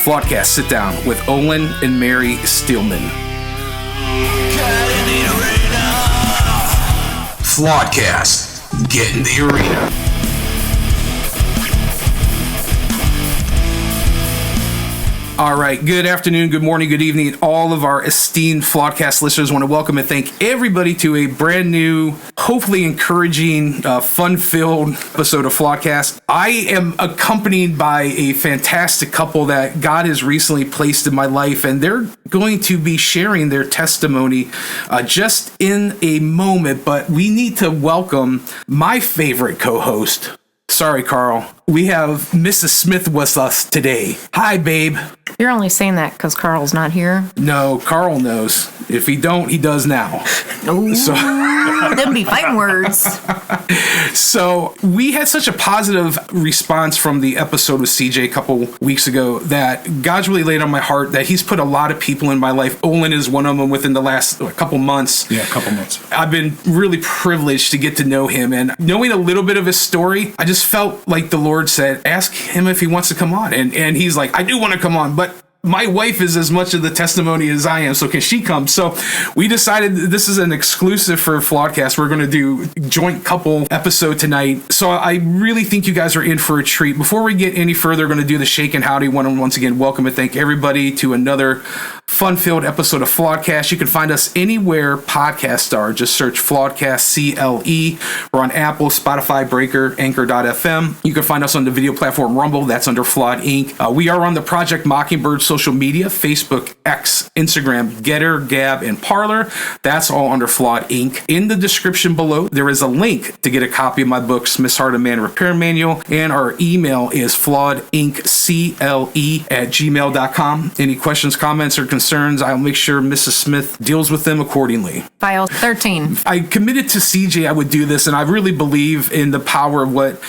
Floodcast Sit Down with Olen and Mary Steelamn. Floodcast, get in the arena. All right, good afternoon, good morning, good evening. All of our esteemed Floodcast listeners, want to welcome and thank everybody to a brand new, hopefully encouraging, fun-filled episode of Floodcast. I am accompanied by a fantastic couple that God has recently placed in my life, and they're going to be sharing their testimony just in a moment, but we need to welcome my favorite co-host. Sorry, Carl. We have Mrs. Smith with us today. Hi, babe. You're only saying that because Carl's not here? No, Carl knows. If he don't, he does now. Oh, so them be fighting words. So we had such a positive response from the episode with CJ a couple weeks ago that God's really laid on my heart that he's put a lot of people in my life. Olen is one of them within the last couple months. Yeah, a couple months. I've been really privileged to get to know him, and knowing a little bit of his story, I just felt like the Lord said, ask him if he wants to come on. And he's like, I do want to come on, but my wife is as much of the testimony as I am, so can she come? So we decided this is an exclusive for Floodcast. We're going to do a joint couple episode tonight. So I really think you guys are in for a treat. Before we get any further, we're going to do the shake and howdy one. And once again, welcome and thank everybody to another fun-filled episode of Floodcast. You can find us anywhere podcasts are. Just search Floodcast, CLE. We're on Apple, Spotify, Breaker, Anchor.fm. You can find us on the video platform Rumble. That's under Flawed Inc. We are on the Project Mockingbird social media, Facebook, X, Instagram, Getter, Gab, and Parler. That's all under Flawed Inc. In the description below, there is a link to get a copy of my book, Smith's Heart of Man Repair Manual, and our email is flawedinccle@gmail.com. Any questions, comments, or concerns, I'll make sure Mrs. Smith deals with them accordingly. File 13. I committed to CJ I would do this, and I really believe in the power of what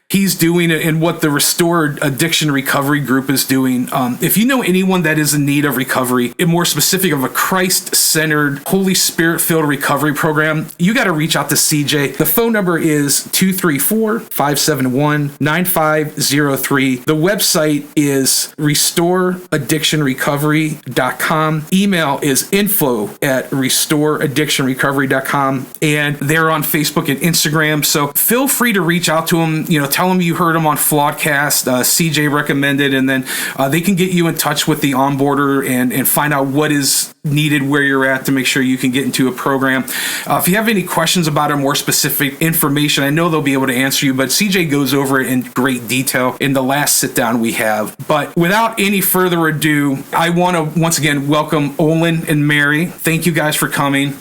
he's doing and what the Restored Addiction Recovery Group is doing. If you know anyone that is in need of recovery, and more specific of a Christ-centered, Holy Spirit-filled recovery program, you got to reach out to CJ. The phone number is 234-571-9503. The website is restoreaddictionrecovery.com. Email is info@restoreaddictionrecovery.com. And they're on Facebook and Instagram. So feel free to reach out to them. Tell them you heard them on Floodcast. CJ recommended, and then they can get you in touch with the onboarder and find out what is needed where you're at to make sure you can get into a program. If you have any questions about it, more specific information, I know they'll be able to answer you, but CJ goes over it in great detail in the last sit down we have. But without any further ado, I want to once again welcome Olen and Mary. Thank you guys for coming.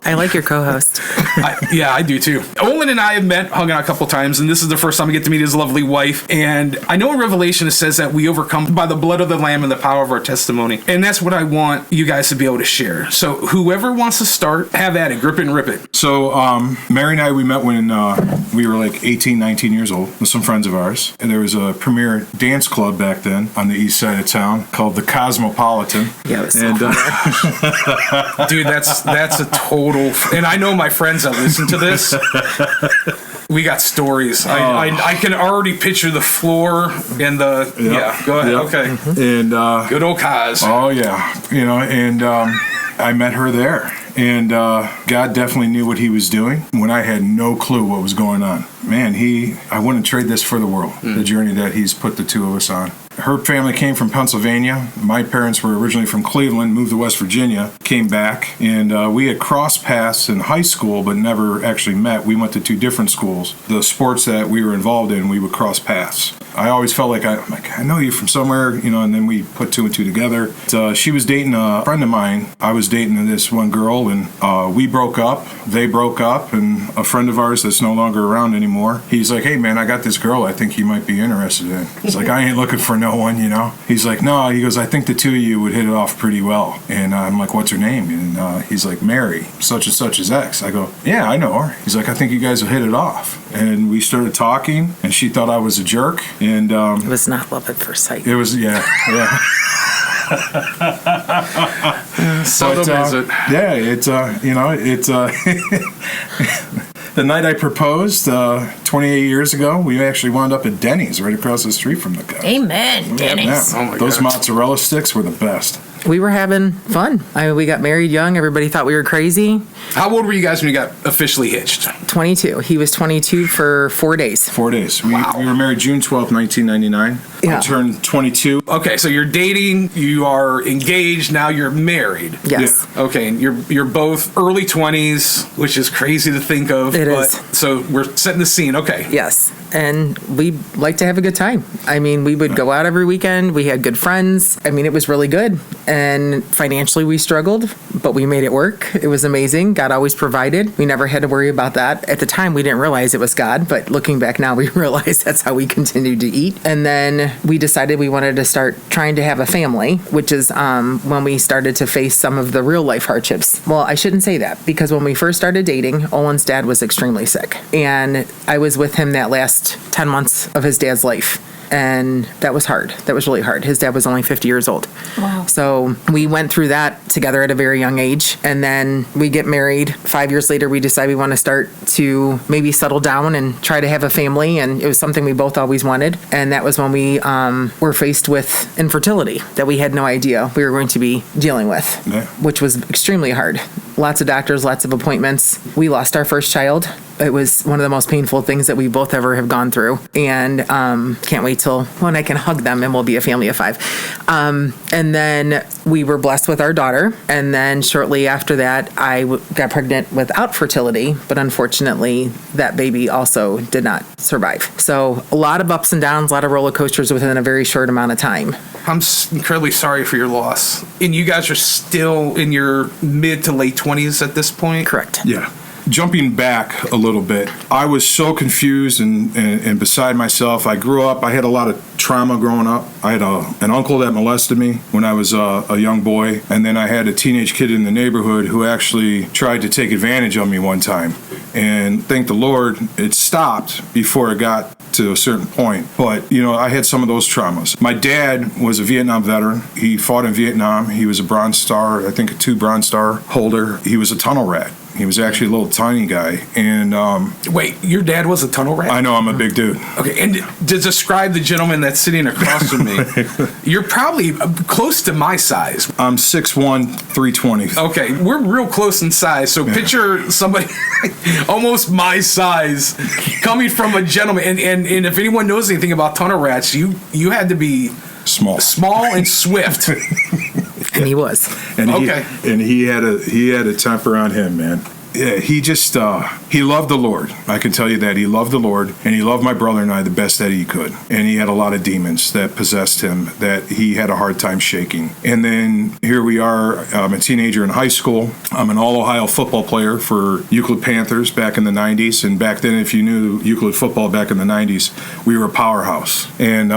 I like your co-host. Yeah, I do too. Olen and I have met, hung out a couple times, and this is the first time I get to meet his lovely wife. And I know in Revelation it says that we overcome by the blood of the Lamb and the power of our testimony. And that's what I want you guys to be able to share. So whoever wants to start, have at it. Grip it and rip it. So Mary and I, we met when we were like 18, 19 years old with some friends of ours. And there was a premier dance club back then on the east side of town called the Cosmopolitan. Yeah, it was Dude, that's a total... And I know my friends that listen to this. We got stories. I can already picture the floor and the... Yep. Yeah, go ahead. Yep. Okay. And good old Cos. Oh, yeah. And I met her there. And God definitely knew what he was doing when I had no clue what was going on. Man, I wouldn't trade this for the world, the journey that he's put the two of us on. Her family came from Pennsylvania. My parents were originally from Cleveland, moved to West Virginia, came back, and we had crossed paths in high school but never actually met. We went to two different schools. The sports that we were involved in, we would cross paths. I always felt like I know you from somewhere, and then we put two and two together. She was dating a friend of mine. I was dating this one girl, and we broke up. They broke up, and a friend of ours that's no longer around anymore, he's like, hey, man, I got this girl I think you might be interested in. It's like, I ain't looking for no one, He's like, no, he goes, I think the two of you would hit it off pretty well. And I'm like, what's her name? And he's like, Mary, such and such is ex. I go, yeah, I know her. He's like, I think you guys will hit it off. And we started talking, and she thought I was a jerk. And it was not love at first sight. It was, yeah. Seldom is it? Yeah, it's the night I proposed 28 years ago, we actually wound up at Denny's right across the street from the guy. Amen, Dennis. Yeah, those mozzarella sticks were the best. We were having fun. We got married young. Everybody thought we were crazy. How old were you guys when you got officially hitched? 22. He was 22 for 4 days. 4 days. We were married June 12th, 1999. Yeah. I turned 22. Okay, so you're dating, you are engaged, now you're married. Yes. Yeah. Okay, and you're both early 20s, which is crazy to think of. It but, is. So we're setting the scene. Okay. Yes. And we like to have a good time. I mean, we would go out every weekend. We had good friends. I mean, it was really good. And financially, we struggled, but we made it work. It was amazing. God always provided. We never had to worry about that. At the time, we didn't realize it was God, but looking back now, we realize that's how we continued to eat. And then we decided we wanted to start trying to have a family, which is when we started to face some of the real life hardships. Well, I shouldn't say that, because when we first started dating, Olen's dad was extremely sick. And I was with him that last 10 months of his dad's life. And that was hard. That was really hard. His dad was only 50 years old. Wow. So we went through that together at a very young age. And then we get married. 5 years later, we decide we want to start to maybe settle down and try to have a family. And it was something we both always wanted. And that was when we were faced with infertility that we had no idea we were going to be dealing with, which was extremely hard. Lots of doctors, lots of appointments. We lost our first child. It was one of the most painful things that we both ever have gone through. And can't wait till when I can hug them and we'll be a family of 5. And then we were blessed with our daughter. And then shortly after that, I got pregnant without fertility. But unfortunately, that baby also did not survive. So a lot of ups and downs, a lot of roller coasters within a very short amount of time. I'm incredibly sorry for your loss. And you guys are still in your mid to late 20s at this point? Correct. Yeah. Jumping back a little bit, I was so confused and beside myself. I grew up, I had a lot of trauma growing up. I had an uncle that molested me when I was a young boy, and then I had a teenage kid in the neighborhood who actually tried to take advantage of me one time. And thank the Lord, it stopped before it got to a certain point. But, you know, I had some of those traumas. My dad was a Vietnam veteran. He fought in Vietnam. He was a Bronze Star, I think a 2 Bronze Star holder. He was a tunnel rat. He was actually a little tiny guy. And wait, your dad was a tunnel rat? I know, I'm a big dude. Okay, and to describe the gentleman that's sitting across from me, you're probably close to my size. I'm 6'1", 320. Okay, we're real close in size. So picture somebody almost my size coming from a gentleman. And if anyone knows anything about tunnel rats, you had to be small and swift. And he was. And okay. He had a temper on him, man. Yeah, he just he loved the Lord. I can tell you that he loved the Lord, and he loved my brother and I the best that he could. And he had a lot of demons that possessed him that he had a hard time shaking. And then here we are. I'm a teenager in high school. I'm an all-Ohio football player for Euclid Panthers back in the 90s. And back then, if you knew Euclid football back in the 90s, we were a powerhouse. And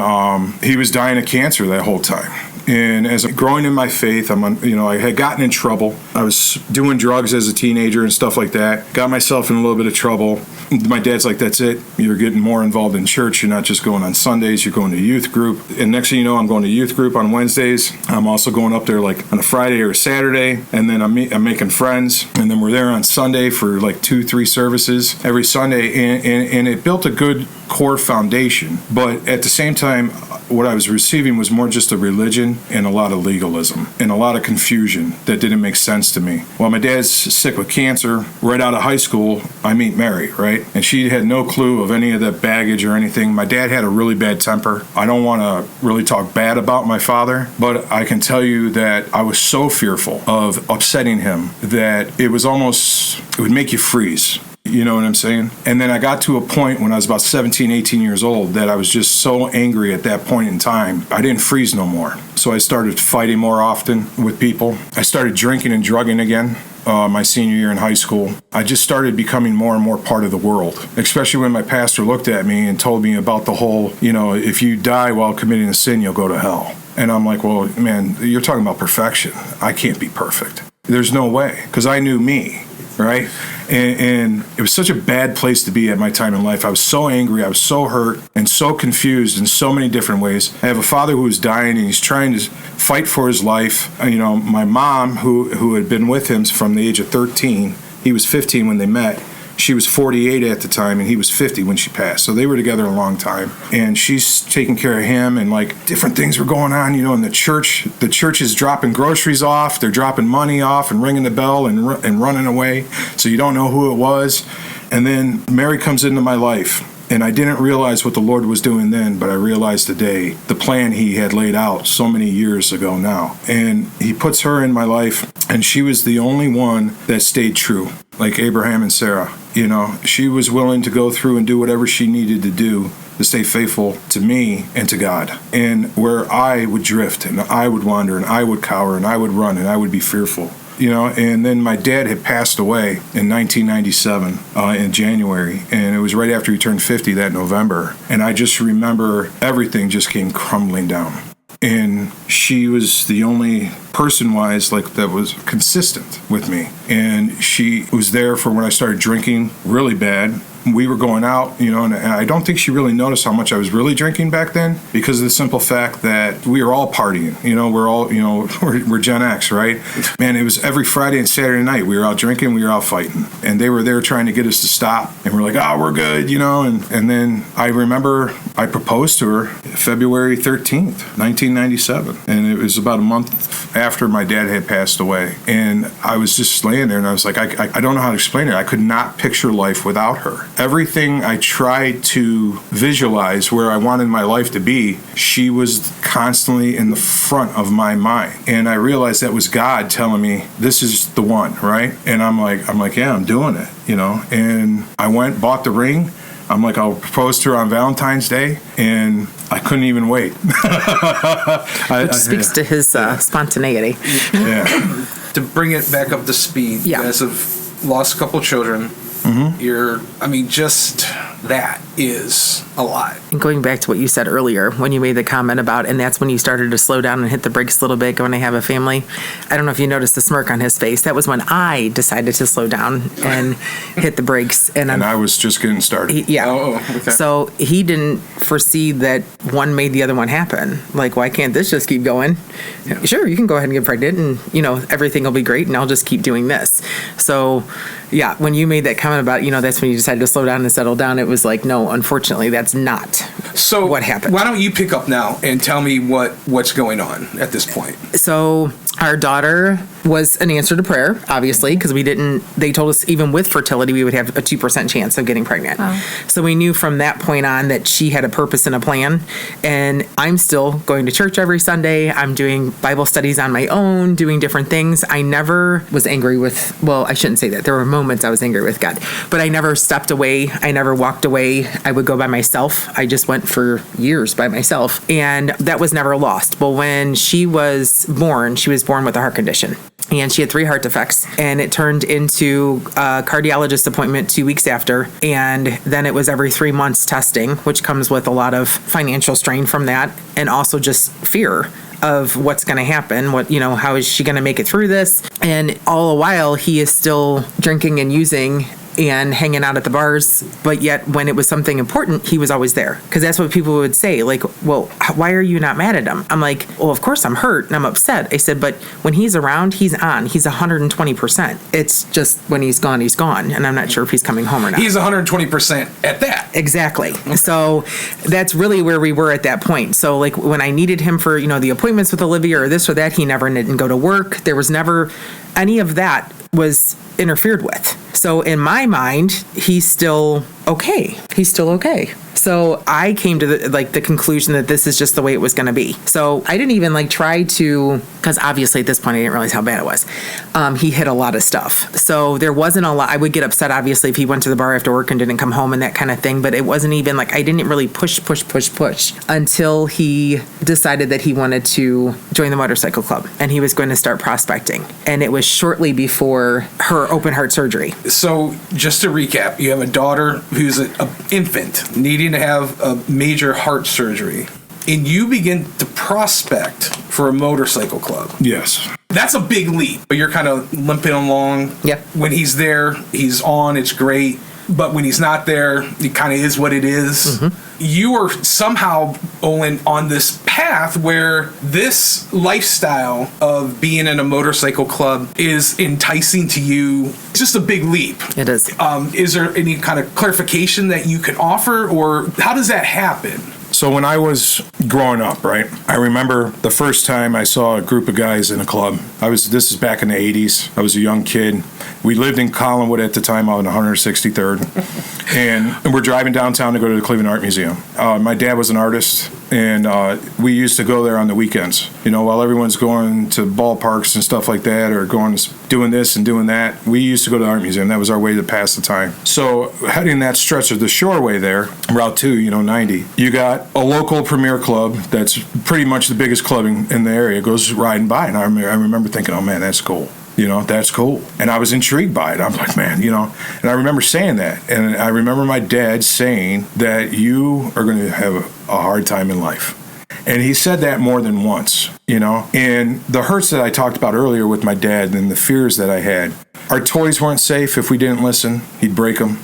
he was dying of cancer that whole time. And as I'm growing in my faith, I had gotten in trouble. I was doing drugs as a teenager and stuff like that. Got myself in a little bit of trouble. My dad's like, that's it. You're getting more involved in church. You're not just going on Sundays. You're going to youth group. And next thing you know, I'm going to youth group on Wednesdays. I'm also going up there like on a Friday or a Saturday. And then I'm making friends. And then we're there on Sunday for like 2-3 services every Sunday. And it built a good core foundation. But at the same time, what I was receiving was more just a religion and a lot of legalism and a lot of confusion that didn't make sense to me. While my dad's sick with cancer, right out of high school, I meet Mary, right? And she had no clue of any of that baggage or anything. My dad had a really bad temper. I don't want to really talk bad about my father, but I can tell you that I was so fearful of upsetting him that it would make you freeze. You know what I'm saying? And then I got to a point when I was about 17, 18 years old that I was just so angry at that point in time. I didn't freeze no more. So I started fighting more often with people. I started drinking and drugging again. My senior year in high school, I just started becoming more and more part of the world, especially when my pastor looked at me and told me about the whole, if you die while committing a sin, you'll go to hell. And I'm like, well, man, you're talking about perfection. I can't be perfect. There's no way, because I knew me, right? And it was such a bad place to be at my time in life. I was so angry. I was so hurt and so confused in so many different ways. I have a father who is dying, and he's trying to fight for his life. My mom, who had been with him from the age of 13, he was 15 when they met, She was 48 at the time, and he was 50 when she passed. So they were together a long time. And she's taking care of him, and like different things were going on, you know, in the church. The church is dropping groceries off. They're dropping money off and ringing the bell and running away. So you don't know who it was. And then Mary comes into my life. And I didn't realize what the Lord was doing then, but I realized today the plan he had laid out so many years ago now. And he puts her in my life, and she was the only one that stayed true, like Abraham and Sarah. You know, she was willing to go through and do whatever she needed to do to stay faithful to me and to God. And where I would drift, and I would wander, and I would cower, and I would run, and I would be fearful. You know, and then my dad had passed away in 1997 in January, and it was right after he turned 50 that November. And I just remember everything just came crumbling down. And she was the only person-wise like that was consistent with me. And she was there for when I started drinking really bad. We were going out, you know, and I don't think she really noticed how much I was really drinking back then because of the simple fact that we were all partying. You know, we're all, you know, we're Gen X, right? Man, it was every Friday and Saturday night. We were out drinking, we were out fighting. And they were there trying to get us to stop. And we're like, oh, we're good, you know. And then I remember I proposed to her February 13th, 1997. And it was about a month after my dad had passed away. And I was just laying there, and I was like, I don't know how to explain it. I could not picture life without her. Everything I tried to visualize where I wanted my life to be, she was constantly in the front of my mind. And I realized that was God telling me, this is the one, right? And I'm like, yeah, I'm doing it, you know? And I went, bought the ring. I'm like, I'll propose to her on Valentine's Day, and I couldn't even wait. Which speaks to his spontaneity. Yeah. To bring it back up to speed, Yeah. you guys have lost a couple children. Just that is a lot. And going back to what you said earlier, when you made the comment about, and that's when you started to slow down and hit the brakes a little bit when I have a family. I don't know if you noticed the smirk on his face. That was when I decided to slow down and hit the brakes. And I was just getting started. Yeah. Oh, okay. So he didn't foresee that one made the other one happen. Like, why can't this just keep going? Yeah. Sure, you can go ahead and get pregnant, and, you know, everything will be great, and I'll just keep doing this. So, yeah, when you made that comment about, you know, that's when you decided to slow down and settle down, it was like, no, unfortunately, that's not what happened. Why don't you pick up now and tell me what's going on at this point? So our daughter was an answer to prayer, obviously, because they told us even with fertility, we would have a 2% chance of getting pregnant. Oh. So we knew from that point on that she had a purpose and a plan. And I'm still going to church every Sunday. I'm doing Bible studies on my own, doing different things. I never was angry I shouldn't say that. There were moments I was angry with God, but I never stepped away. I never walked away. I would go by myself. I just went for years by myself. And that was never lost. But when she was born with a heart condition. And she had 3 heart defects, and it turned into a cardiologist appointment 2 weeks after. And then it was every 3 months testing, which comes with a lot of financial strain from that, and also just fear of what's going to happen. How is she going to make it through this? And all the while, he is still drinking and using and hanging out at the bars, but yet when it was something important, he was always there. Because that's what people would say, like, well, why are you not mad at him? I'm like, well, of course I'm hurt and I'm upset. I said, but when he's around, he's on. He's 120%. It's just when he's gone, and I'm not sure if he's coming home or not. He's 120% at that. Exactly. Okay. So that's really where we were at that point. So like when I needed him for, the appointments with Olivia or this or that, he never didn't go to work. There was never any of that was interfered with. So in my mind, he's still okay. So I came to the conclusion that this is just the way it was going to be. So I didn't even try to, because obviously at this point I didn't realize how bad it was. He hid a lot of stuff. So there wasn't a lot. I would get upset obviously if he went to the bar after work and didn't come home and that kind of thing. But it wasn't even I didn't really push until he decided that he wanted to join the motorcycle club and he was going to start prospecting. And it was shortly before her open heart surgery. So just to recap, you have a daughter who's an infant needing to have a major heart surgery, and you begin to prospect for a motorcycle club. Yes. That's a big leap, but you're kind of limping along. Yeah. When he's there, he's on, it's great. but when he's not there, it kind of is what it is. You are somehow, Olen, on this path where this lifestyle of being in a motorcycle club is enticing to you. It's just a big leap. It is. Is there any kind of clarification that you can offer, or how does that happen? So when I was growing up, right, I remember the first time I saw a group of guys in a club. This is back in the 80s. I was a young kid. We lived in Collinwood at the time, out on 163rd. And we're driving downtown to go to the Cleveland Art Museum. My dad was an artist, and we used to go there on the weekends. While everyone's going to ballparks and stuff like that, or doing this and doing that, we used to go to the art museum. That was our way to pass the time. So heading that stretch of the shoreway there, Route 2, 90, you got a local premier club that's pretty much the biggest club in the area, goes riding by. And I remember thinking, oh man, that's cool. That's cool. And I was intrigued by it. I'm like, man, and I remember saying that. And I remember my dad saying that you are going to have a hard time in life. And he said that more than once, And the hurts that I talked about earlier with my dad and the fears that I had, our toys weren't safe. If we didn't listen, he'd break them.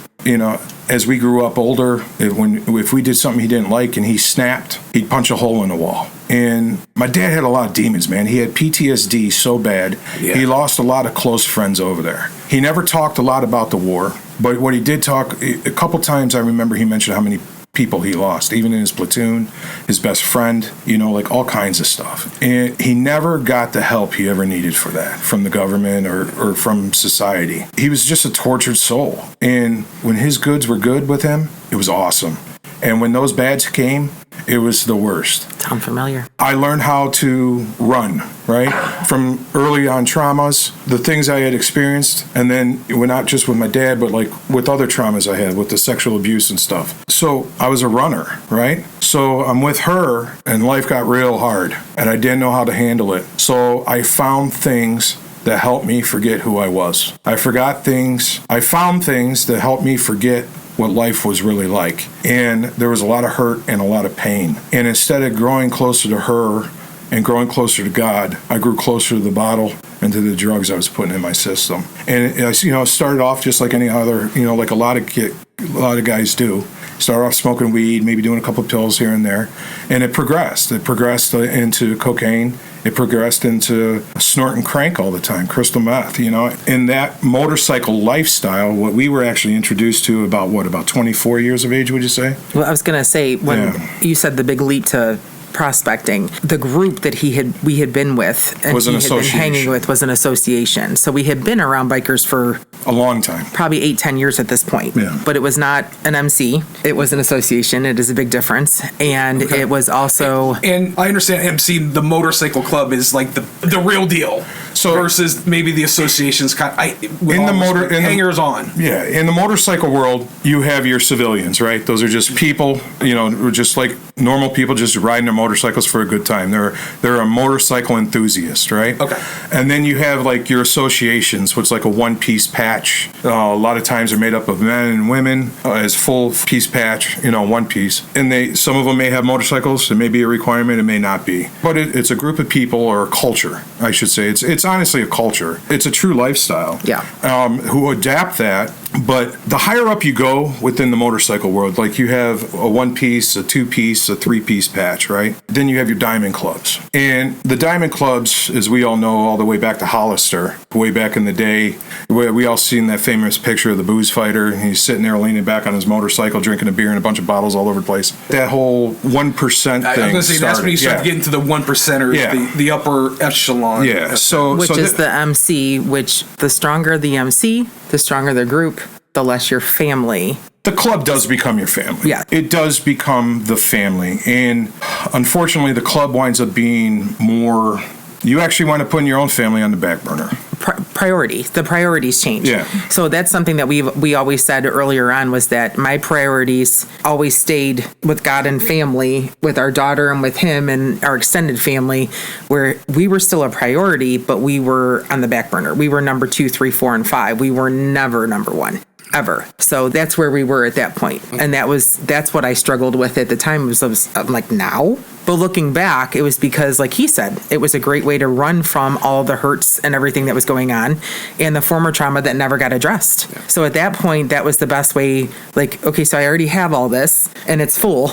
As we grew up older, if we did something he didn't like and he snapped, he'd punch a hole in the wall. And my dad had a lot of demons, man. He had PTSD so bad. Yeah. He lost a lot of close friends over there. He never talked a lot about the war, but what he did talk, a couple times I remember he mentioned how many people he lost, even in his platoon, his best friend, like all kinds of stuff. And he never got the help he ever needed for that from the government or from society. He was just a tortured soul. And when his goods were good with him, it was awesome. And when those bads came, it was the worst. Sound familiar? I learned how to run, right? From early on traumas, the things I had experienced, and then not just with my dad, but like with other traumas I had with the sexual abuse and stuff. So I was a runner, right? So I'm with her, and life got real hard, and I didn't know how to handle it. So I found things that helped me forget who I was. I found things that helped me forget what life was really like. And there was a lot of hurt and a lot of pain. And instead of growing closer to her and growing closer to God, I grew closer to the bottle and to the drugs I was putting in my system. And it started off just like any other, like a lot of guys do. Started off smoking weed, maybe doing a couple of pills here and there. And it progressed. It progressed into cocaine. It progressed into snorting crank all the time, crystal meth, In that motorcycle lifestyle, what we were actually introduced to about 24 years of age, would you say? Well, I was going to say, when you said the big leap to prospecting, the group that we had been with and was he had been hanging with was an association. So we had been around bikers for a long time, probably 8-10 years at this point. Yeah. But it was not an MC. It was an association. It is a big difference. And it was also... And I understand MC, the motorcycle club, is like the real deal. So versus maybe the association's hangers on. Yeah, in the motorcycle world, you have your civilians, right? Those are just people, just like normal people, just riding their motorcycles for a good time. They're a motorcycle enthusiast, right? Okay. And then you have like your associations, which is like a one-piece patch. A lot of times they're made up of men and women as full piece patch, one piece. And some of them may have motorcycles. It may be a requirement. It may not be. But it's a group of people, or a culture, I should say. It's honestly a culture. It's a true lifestyle. Yeah. Who adapt that. But the higher up you go within the motorcycle world, like you have a one-piece, a two-piece, a three-piece patch, right? Then you have your diamond clubs. And the diamond clubs, as we all know, all the way back to Hollister, way back in the day, where we all seen that famous picture of the booze fighter. And he's sitting there leaning back on his motorcycle, drinking a beer and a bunch of bottles all over the place. That whole 1% thing I was going to say, that's when you start getting to the 1%ers, the upper echelon. Yeah. Which is the MC, which the stronger the MC, the stronger the group, the less your family. The club does become your family. Yeah. It does become the family. And unfortunately, the club winds up being more... You actually wind up putting your own family on the back burner. The priorities change. Yeah. So that's something that we always said earlier on, was that my priorities always stayed with God and family, with our daughter and with him and our extended family, where we were still a priority, but we were on the back burner. We were number 2, 3, 4, and 5. We were never number 1. ever. So that's where we were at that point. And that's what I struggled with at the time. I'm like, now? But looking back, it was because, like he said, it was a great way to run from all the hurts and everything that was going on and the former trauma that never got addressed. Yeah. So at that point, that was the best way. Like, okay, so I already have all this and it's full.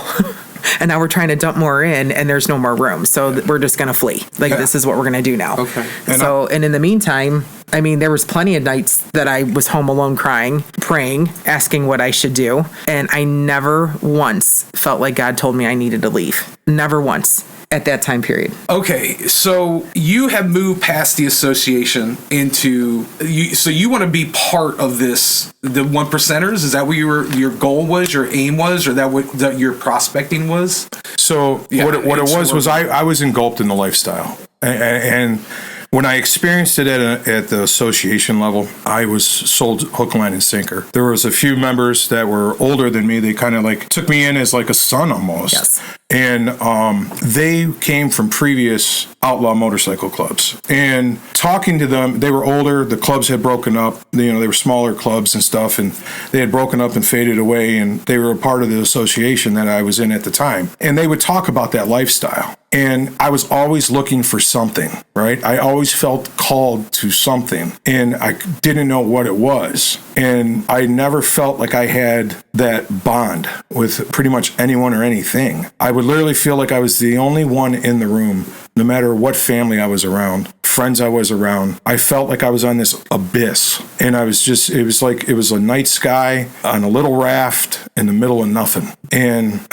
And now we're trying to dump more in and there's no more room. So we're just going to flee. Like, this is what we're going to do now. Okay. And in the meantime, I mean, there was plenty of nights that I was home alone crying, praying, asking what I should do. And I never once felt like God told me I needed to leave. Never once at that time period. Okay, so you have moved past the association into so you want to be part of this, the 1%ers? Is that what your goal was, your aim was, or that your prospecting was? So Yeah, what it was I was engulfed in the lifestyle, and when I experienced it at the association level, I was sold hook, line, and sinker. There was a few members that were older than me. They kind of like took me in as like a son almost. Yes. And they came from previous outlaw motorcycle clubs. And talking to them, they were older. The clubs had broken up. They were smaller clubs and stuff, and they had broken up and faded away. And they were a part of the association that I was in at the time. And they would talk about that lifestyle. And I was always looking for something, right? I always felt called to something, and I didn't know what it was. And I never felt like I had that bond with pretty much anyone or anything. I would literally feel like I was the only one in the room, no matter what family I was around, friends I was around. I felt like I was on this abyss. And it was a night sky on a little raft in the middle of nothing. And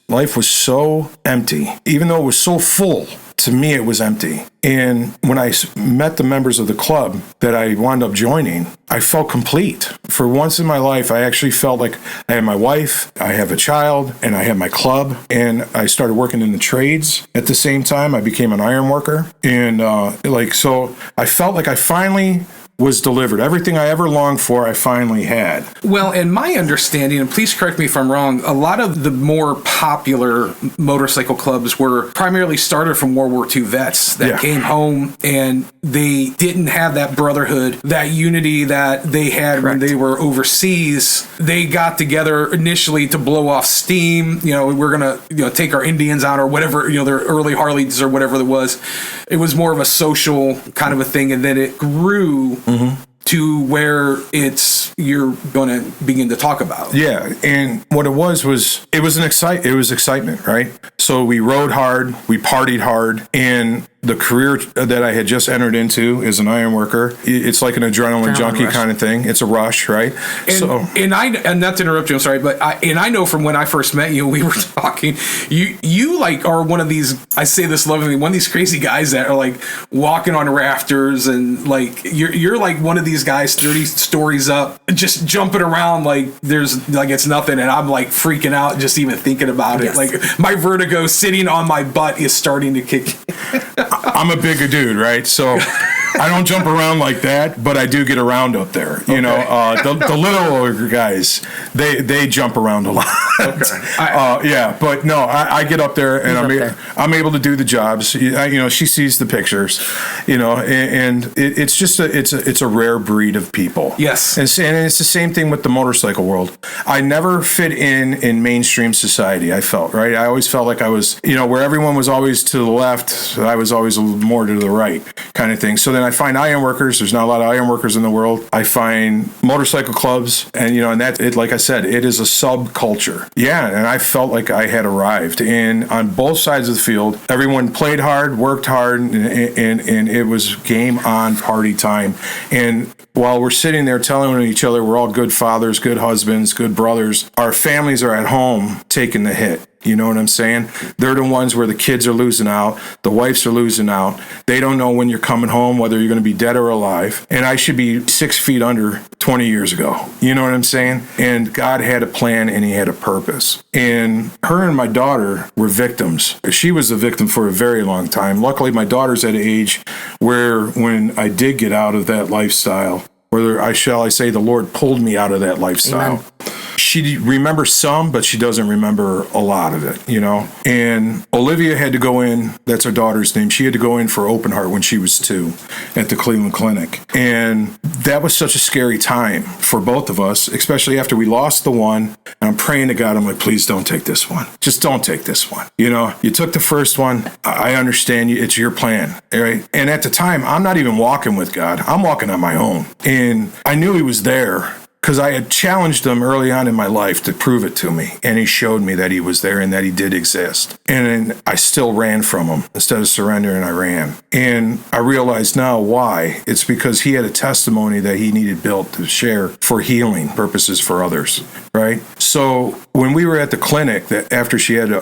life was so empty. Even though it was so full, to me it was empty. And when I met the members of the club that I wound up joining, I felt complete. For once in my life, I actually felt like I had my wife, I have a child, and I have my club. And I started working in the trades. At the same time, I became an iron worker. And so I felt like I finally was delivered. Everything I ever longed for, I finally had. Well, in my understanding, and please correct me if I'm wrong, a lot of the more popular motorcycle clubs were primarily started from World War II vets that came home, and they didn't have that brotherhood, that unity that they had when they were overseas. They got together initially to blow off steam. We're going to take our Indians out or whatever, their early Harleys or whatever it was. It was more of a social kind of a thing, and then it grew to where you're going to begin to talk about. Yeah, and what it was excitement, right? So we rode hard, we partied hard, and the career that I had just entered into as an iron worker, it's like an adrenaline junkie rush. Kind of thing. It's a rush, right? And not to interrupt you, I'm sorry, but I know from when I first met you, we were talking, you like are one of these, I say this lovingly, one of these crazy guys that are like walking on rafters, and like you're like one of these guys 30 stories up, just jumping around like it's nothing, and I'm like freaking out just even thinking about it. Like my vertigo sitting on my butt is starting to kick. I'm a bigger dude, right? So I don't jump around like that, but I do get around up there. The little guys, they jump around a lot. Okay. But no, I get up there and I'm able to do the jobs. She sees the pictures, and it's just it's a rare breed of people. Yes, and it's the same thing with the motorcycle world. I never fit in mainstream society. I felt right. I always felt like I was, where everyone was always to the left, I was always a little more to the right, kind of thing. So then I find iron workers. There's not a lot of iron workers in the world. I find motorcycle clubs, and like I said, it is a subculture. Yeah, and I felt like I had arrived. And on both sides of the field, everyone played hard, worked hard, and it was game on, party time. And while we're sitting there telling each other we're all good fathers, good husbands, good brothers, our families are at home taking the hit. You know what I'm saying? They're the ones where the kids are losing out. The wives are losing out. They don't know when you're coming home, whether you're going to be dead or alive. And I should be 6 feet under 20 years ago. You know what I'm saying? And God had a plan and he had a purpose. And her and my daughter were victims. She was a victim for a very long time. Luckily, my daughter's at an age where when I did get out of that lifestyle, whether I say the Lord pulled me out of that lifestyle. Amen. she remembers some, but she doesn't remember a lot of it, you know? And Olivia had to go in, that's our daughter's name, she had to go in for open heart when she was 2 at the Cleveland Clinic. And that was such a scary time for both of us, especially after we lost the one. And I'm praying to God, I'm like, please don't take this one. Just don't take this one. You know, you took the first one. I understand you. It's your plan. Right? And at the time, I'm not even walking with God. I'm walking on my own. And I knew he was there, because I had challenged him early on in my life to prove it to me. And he showed me that he was there and that he did exist. And I still ran from him. Instead of surrendering, I ran. And I realize now why. It's because he had a testimony that he needed built to share for healing purposes for others, right? So when we were at the clinic, that after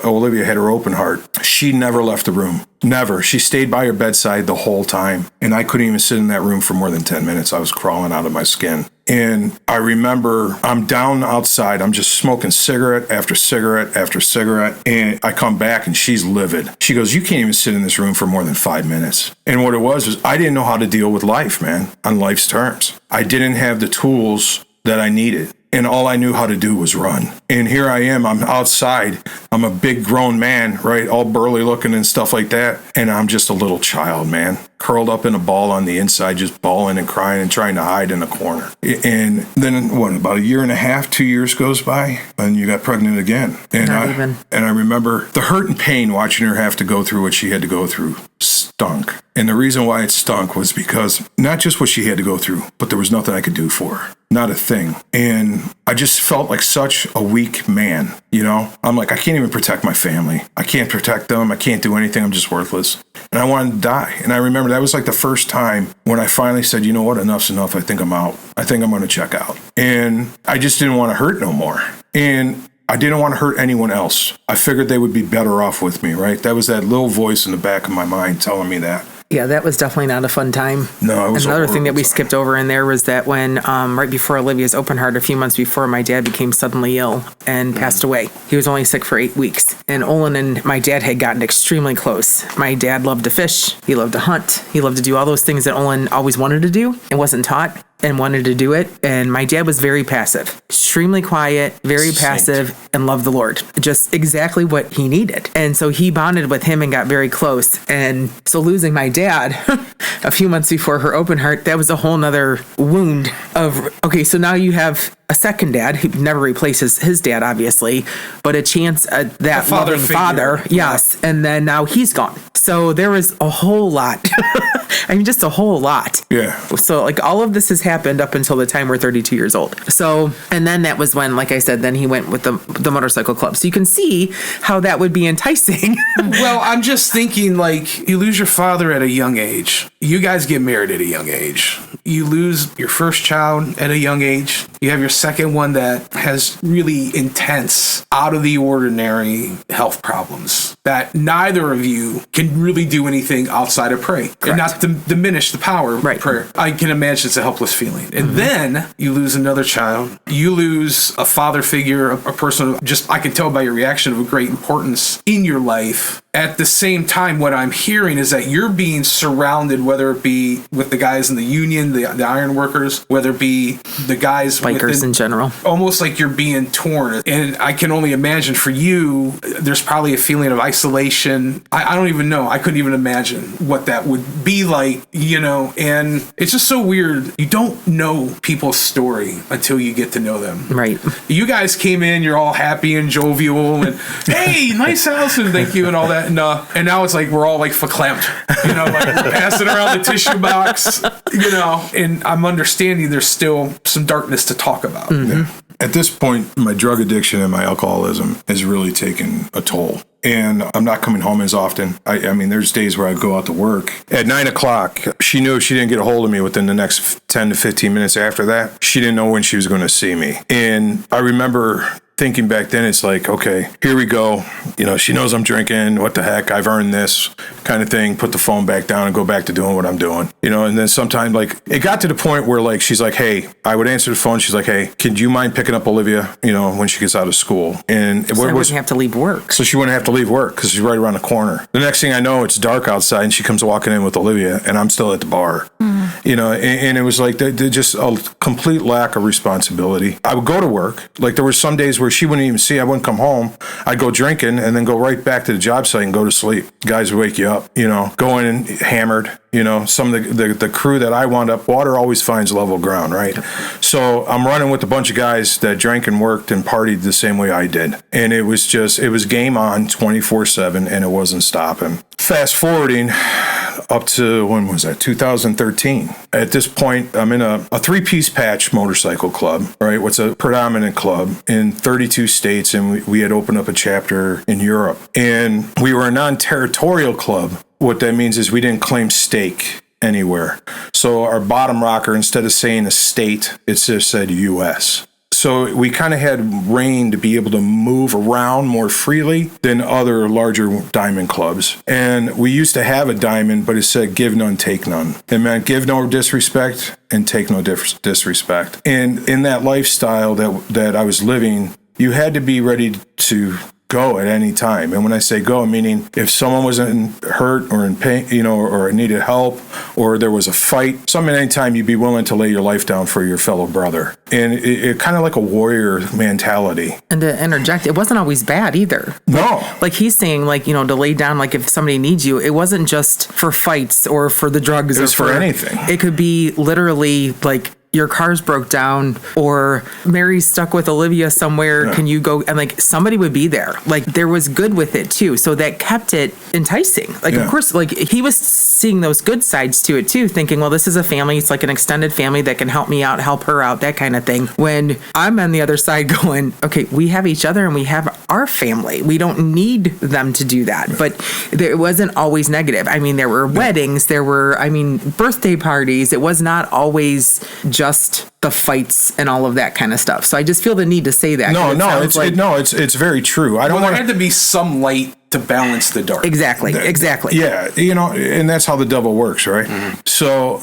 Olivia had her open heart, she never left the room. Never. She stayed by her bedside the whole time. And I couldn't even sit in that room for more than 10 minutes. I was crawling out of my skin. And I remember I'm down outside. I'm just smoking cigarette after cigarette after cigarette. And I come back and she's livid. She goes, you can't even sit in this room for more than 5 minutes. And what it was I didn't know how to deal with life, man, on life's terms. I didn't have the tools that I needed. And all I knew how to do was run. And here I am, I'm outside. I'm a big grown man, right? All burly looking and stuff like that. And I'm just a little child, man, curled up in a ball on the inside, just bawling and crying and trying to hide in a corner. And then about a year and a half, 2 years goes by, and you got pregnant again. And I remember the hurt and pain watching her have to go through what she had to go through stunk. And the reason why it stunk was because not just what she had to go through, but there was nothing I could do for her. Not a thing. And I just felt like such a weak man, you know? I'm like, I can't even protect my family. I can't protect them. I can't do anything. I'm just worthless. And I wanted to die. And I remember that was like the first time when I finally said, you know what, enough's enough. I think I'm out. I think I'm going to check out. And I just didn't want to hurt no more. And I didn't want to hurt anyone else. I figured they would be better off with me, right? That was that little voice in the back of my mind telling me that. Yeah, that was definitely not a fun time. No, it was another thing that we skipped over in there was that when right before Olivia's open heart, a few months before, my dad became suddenly ill and passed away. He was only sick for 8 weeks. And Olen and my dad had gotten extremely close. My dad loved to fish. He loved to hunt. He loved to do all those things that Olen always wanted to do and wasn't taught and wanted to do it. And my dad was very passive, extremely quiet, very passive, and loved the Lord. Just exactly what he needed. And so he bonded with him and got very close. And so losing my dad a few months before her open heart, that was a whole nother wound of, okay, so now you have a second dad who never replaces his dad, obviously, but a chance at that loving father. Yes. And then now he's gone. So there was a whole lot. I mean, just a whole lot. Yeah. So like all of this has happened up until the time we're 32 years old. So, and then that was when, like I said, then he went with the motorcycle club. So you can see how that would be enticing. Well, I'm just thinking, like, you lose your father at a young age. You guys get married at a young age. You lose your first child at a young age. You have your second one that has really intense, out of the ordinary health problems that neither of you can really do anything outside of pray. Correct. And not to diminish the power of prayer. I can imagine it's a helpless feeling. And then you lose another child. You lose a father figure, a person, just I can tell by your reaction, of a great importance in your life. At the same time, what I'm hearing is that you're being surrounded, whether it be with the guys in the union, the iron workers, whether it be the guys bikers in general, almost like you're being torn. And I can only imagine for you, there's probably a feeling of isolation. I don't even know. I couldn't even imagine what that would be like, you know, and it's just so weird. You don't know people's story until you get to know them. Right. You guys came in, you're all happy and jovial and, hey, nice house and thank you and all that. And now it's like we're all like verklempt, you know, like we're passing around the tissue box, you know, and I'm understanding there's still some darkness to talk about. Mm-hmm. Yeah. At this point, my drug addiction and my alcoholism has really taken a toll. And I'm not coming home as often. I mean, there's days where I go out to work. At 9 o'clock, she knew if she didn't get a hold of me within the next 10 to 15 minutes after that, she didn't know when she was going to see me. And I remember thinking back then, it's like, okay, here we go. You know, she knows I'm drinking. What the heck? I've earned this kind of thing. Put the phone back down and go back to doing what I'm doing. You know, and then sometimes, like, it got to the point where, like, she's like, hey, I would answer the phone. She's like, hey, could you mind picking up Olivia, you know, when she gets out of school? And so I wouldn't have to leave work. So she wouldn't have to leave work because she's right around the corner. The next thing I know, it's dark outside and she comes walking in with Olivia and I'm still at the bar. Mm. you know, and it was like they're just a complete lack of responsibility. I would go to work. Like there were some days where she wouldn't even see. I wouldn't come home. I'd go drinking and then go right back to the job site and go to sleep. Guys would wake you up, you know, going and hammered. You know, some of the crew that I wound up, water always finds level ground, right? So I'm running with a bunch of guys that drank and worked and partied the same way I did. And it was game on 24/7 and it wasn't stopping. Fast forwarding up to, when was that? 2013. At this point, I'm in a three-piece patch motorcycle club, right? What's a predominant club in 32 states. And we had opened up a chapter in Europe. And we were a non-territorial club. What that means is we didn't claim stake anywhere. So our bottom rocker, instead of saying a state, it just said U.S. So we kind of had reign to be able to move around more freely than other larger diamond clubs. And we used to have a diamond, but it said give none, take none. It meant give no disrespect and take no disrespect. And in that lifestyle that I was living, you had to be ready to go at any time. And when I say go, meaning if someone was hurt or in pain, you know, or needed help, or there was a fight, at any time you'd be willing to lay your life down for your fellow brother. And it kind of like a warrior mentality. And to interject, it wasn't always bad either. No. Like he's saying, like, you know, to lay down, like if somebody needs you, it wasn't just for fights or for the drugs. It was for anything. It could be literally like, your car's broke down, or Mary's stuck with Olivia somewhere. Yeah. Can you go? And like somebody would be there. Like there was good with it too. So that kept it enticing. Like, of course, like he was seeing those good sides to it too, thinking, well, this is a family. It's like an extended family that can help me out, help her out, that kind of thing. When I'm on the other side going, okay, we have each other and we have our family. We don't need them to do that. Right. But it wasn't always negative. I mean, there were weddings, there were, birthday parties. It was not always just the fights and all of that kind of stuff. So I just feel the need to say that. It's very true. I don't want there had to be some light to balance the dark. Exactly. Yeah, you know, and that's how the devil works, right? Mm-hmm. So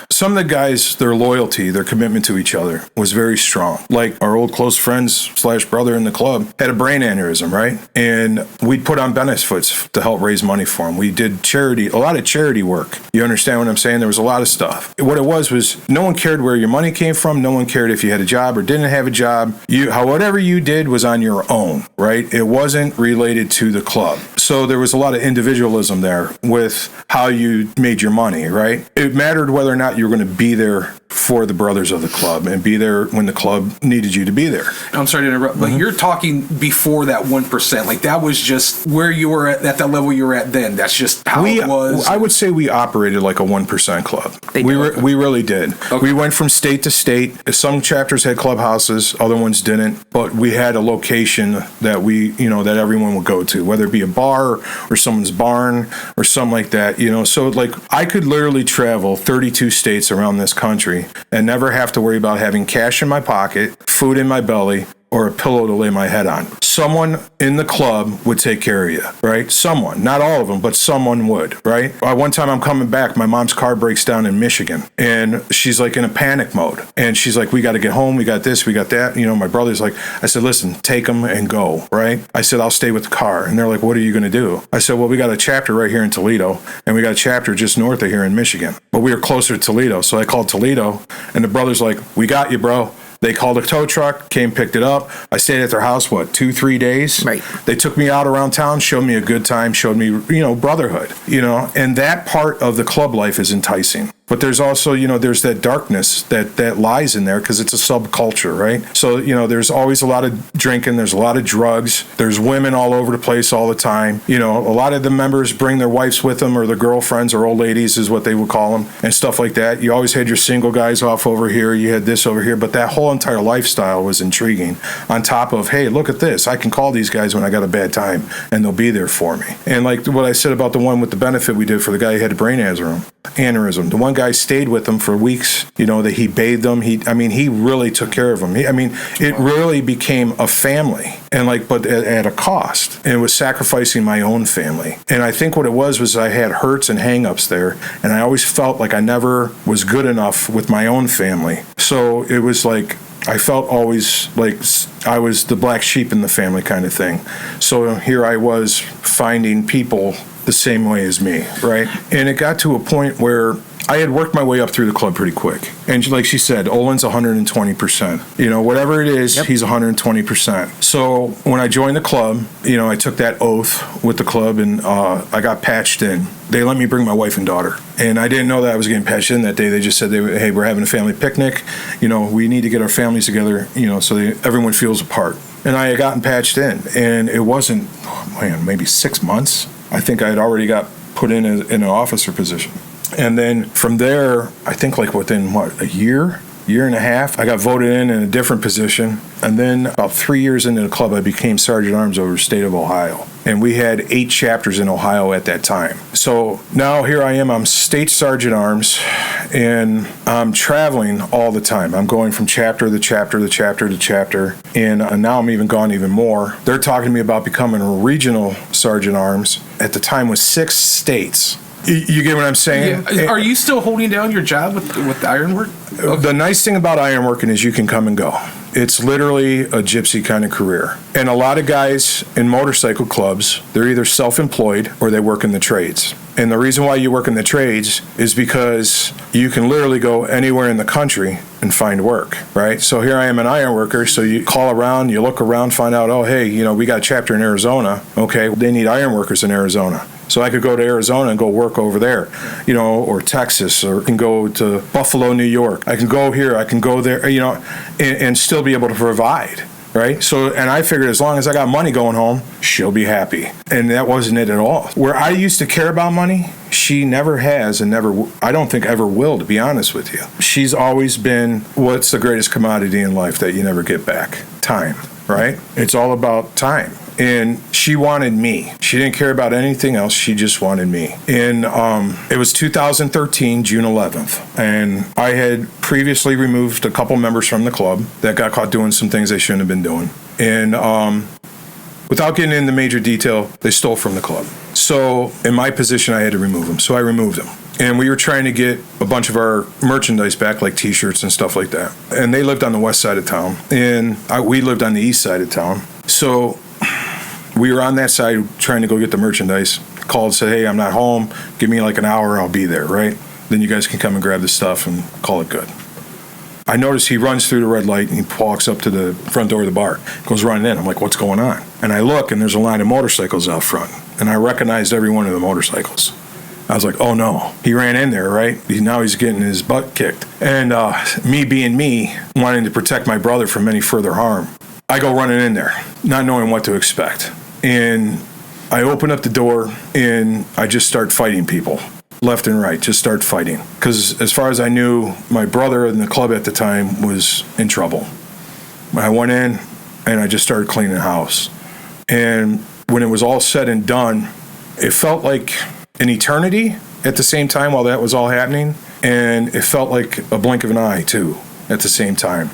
some of the guys, their loyalty, their commitment to each other was very strong. Like our old close friends / brother in the club had a brain aneurysm, right? And we'd put on benefits to help raise money for him. We did a lot of charity work. You understand what I'm saying? There was a lot of stuff. What it was no one cared where your money came from. No one cared if you had a job or didn't have a job. Whatever you did was on your own, right? It wasn't related to the club. So there was a lot of individualism there with how you made your money, right? It mattered whether or not you were going to be there for the brothers of the club and be there when the club needed you to be there. I'm sorry to interrupt, but you're talking before that 1%. Like that was just where you were at that level you were at then. That's just how it was. I would say we operated like a 1% club. We really did. Okay. We went from state to state. Some chapters had clubhouses, other ones didn't, but we had a location that that everyone would go to, whether it be a bar or someone's barn or something like that, you know. So like I could literally travel 32 states around this country and never have to worry about having cash in my pocket, food in my belly, or a pillow to lay my head on. Someone in the club would take care of you, right? Someone, not all of them, but someone would, right? One time I'm coming back, my mom's car breaks down in Michigan, and she's like in a panic mode. And she's like, we got to get home, we got this, we got that. You know, my brother's like, I said, listen, take them and go, right? I said, I'll stay with the car. And they're like, what are you going to do? I said, well, we got a chapter right here in Toledo, and we got a chapter just north of here in Michigan. But we were closer to Toledo. So I called Toledo, and the brother's like, we got you, bro. They called a tow truck, came, picked it up. I stayed at their house, 2-3 days? Right. They took me out around town, showed me a good time, showed me, brotherhood, and that part of the club life is enticing. But there's also, there's that darkness that lies in there because it's a subculture, right? So, there's always a lot of drinking. There's a lot of drugs. There's women all over the place all the time. A lot of the members bring their wives with them or their girlfriends or old ladies is what they would call them and stuff like that. You always had your single guys off over here. You had this over here. But that whole entire lifestyle was intriguing on top of, hey, look at this. I can call these guys when I got a bad time and they'll be there for me. And like what I said about the one with the benefit we did for the guy who had a brain aneurysm. The one guy stayed with him for weeks, that he bathed him. He really took care of him. It really became a family but at a cost, and it was sacrificing my own family. And I think what it was I had hurts and hang-ups there, and I always felt like I never was good enough with my own family. So it was like, I felt always like I was the black sheep in the family kind of thing. So here I was finding people the same way as me, right? And it got to a point where I had worked my way up through the club pretty quick. And like she said, Olen's 120%. You know, whatever it is, he's 120%. So when I joined the club, you know, I took that oath with the club and I got patched in. They let me bring my wife and daughter. And I didn't know that I was getting patched in that day. They just said, hey, we're having a family picnic. You know, we need to get our families together, you know, so everyone feels a part. And I had gotten patched in. And it wasn't, maybe 6 months. I think I had already got put in an officer position. And then from there, I think like within, a year and a half, I got voted in a different position. And then about 3 years into the club, I became Sergeant Arms over the state of Ohio. And we had 8 chapters in Ohio at that time. So now here I am, I'm State Sergeant Arms, and I'm traveling all the time. I'm going from chapter to chapter to chapter to chapter. And now I'm even gone even more. They're talking to me about becoming a regional Sergeant Arms. At the time was 6 states. You get what I'm saying? Yeah. Are you still holding down your job with ironwork? The nice thing about ironworking is you can come and go. It's literally a gypsy kind of career. And a lot of guys in motorcycle clubs, they're either self-employed or they work in the trades. And the reason why you work in the trades is because you can literally go anywhere in the country and find work, right? So here I am an iron worker, so you call around, you look around, find out, oh, hey, you know, we got a chapter in Arizona. Okay, they need iron workers in Arizona. So I could go to Arizona and go work over there, you know, or Texas, or I can go to Buffalo, New York. I can go here, I can go there, you know, and still be able to provide, right? So, and I figured as long as I got money going home, she'll be happy. And that wasn't it at all. Where I used to care about money, she never has and never, I don't think ever will, to be honest with you. She's always been, what's the greatest commodity in life that you never get back? Time, right? It's all about time. And she wanted me. She didn't care about anything else. She just wanted me. And it was 2013, June 11th. And I had previously removed a couple members from the club that got caught doing some things they shouldn't have been doing. And without getting into major detail, they stole from the club. So in my position, I had to remove them. So I removed them. And we were trying to get a bunch of our merchandise back, like T-shirts and stuff like that. And they lived on the west side of town. And we lived on the east side of town. So we were on that side trying to go get the merchandise. Called, said, hey, I'm not home. Give me like an hour, I'll be there, right? Then you guys can come and grab the stuff and call it good. I noticed he runs through the red light and he walks up to the front door of the bar. Goes running in. I'm like, what's going on? And I look and there's a line of motorcycles out front. And I recognized every one of the motorcycles. I was like, oh no. He ran in there, right? Now he's getting his butt kicked. And me being me, wanting to protect my brother from any further harm, I go running in there, not knowing what to expect. And I open up the door and I just start fighting people, left and right, just start fighting. Because as far as I knew, my brother in the club at the time was in trouble. I went in and I just started cleaning the house. And when it was all said and done, it felt like an eternity at the same time while that was all happening. And it felt like a blink of an eye, too, at the same time.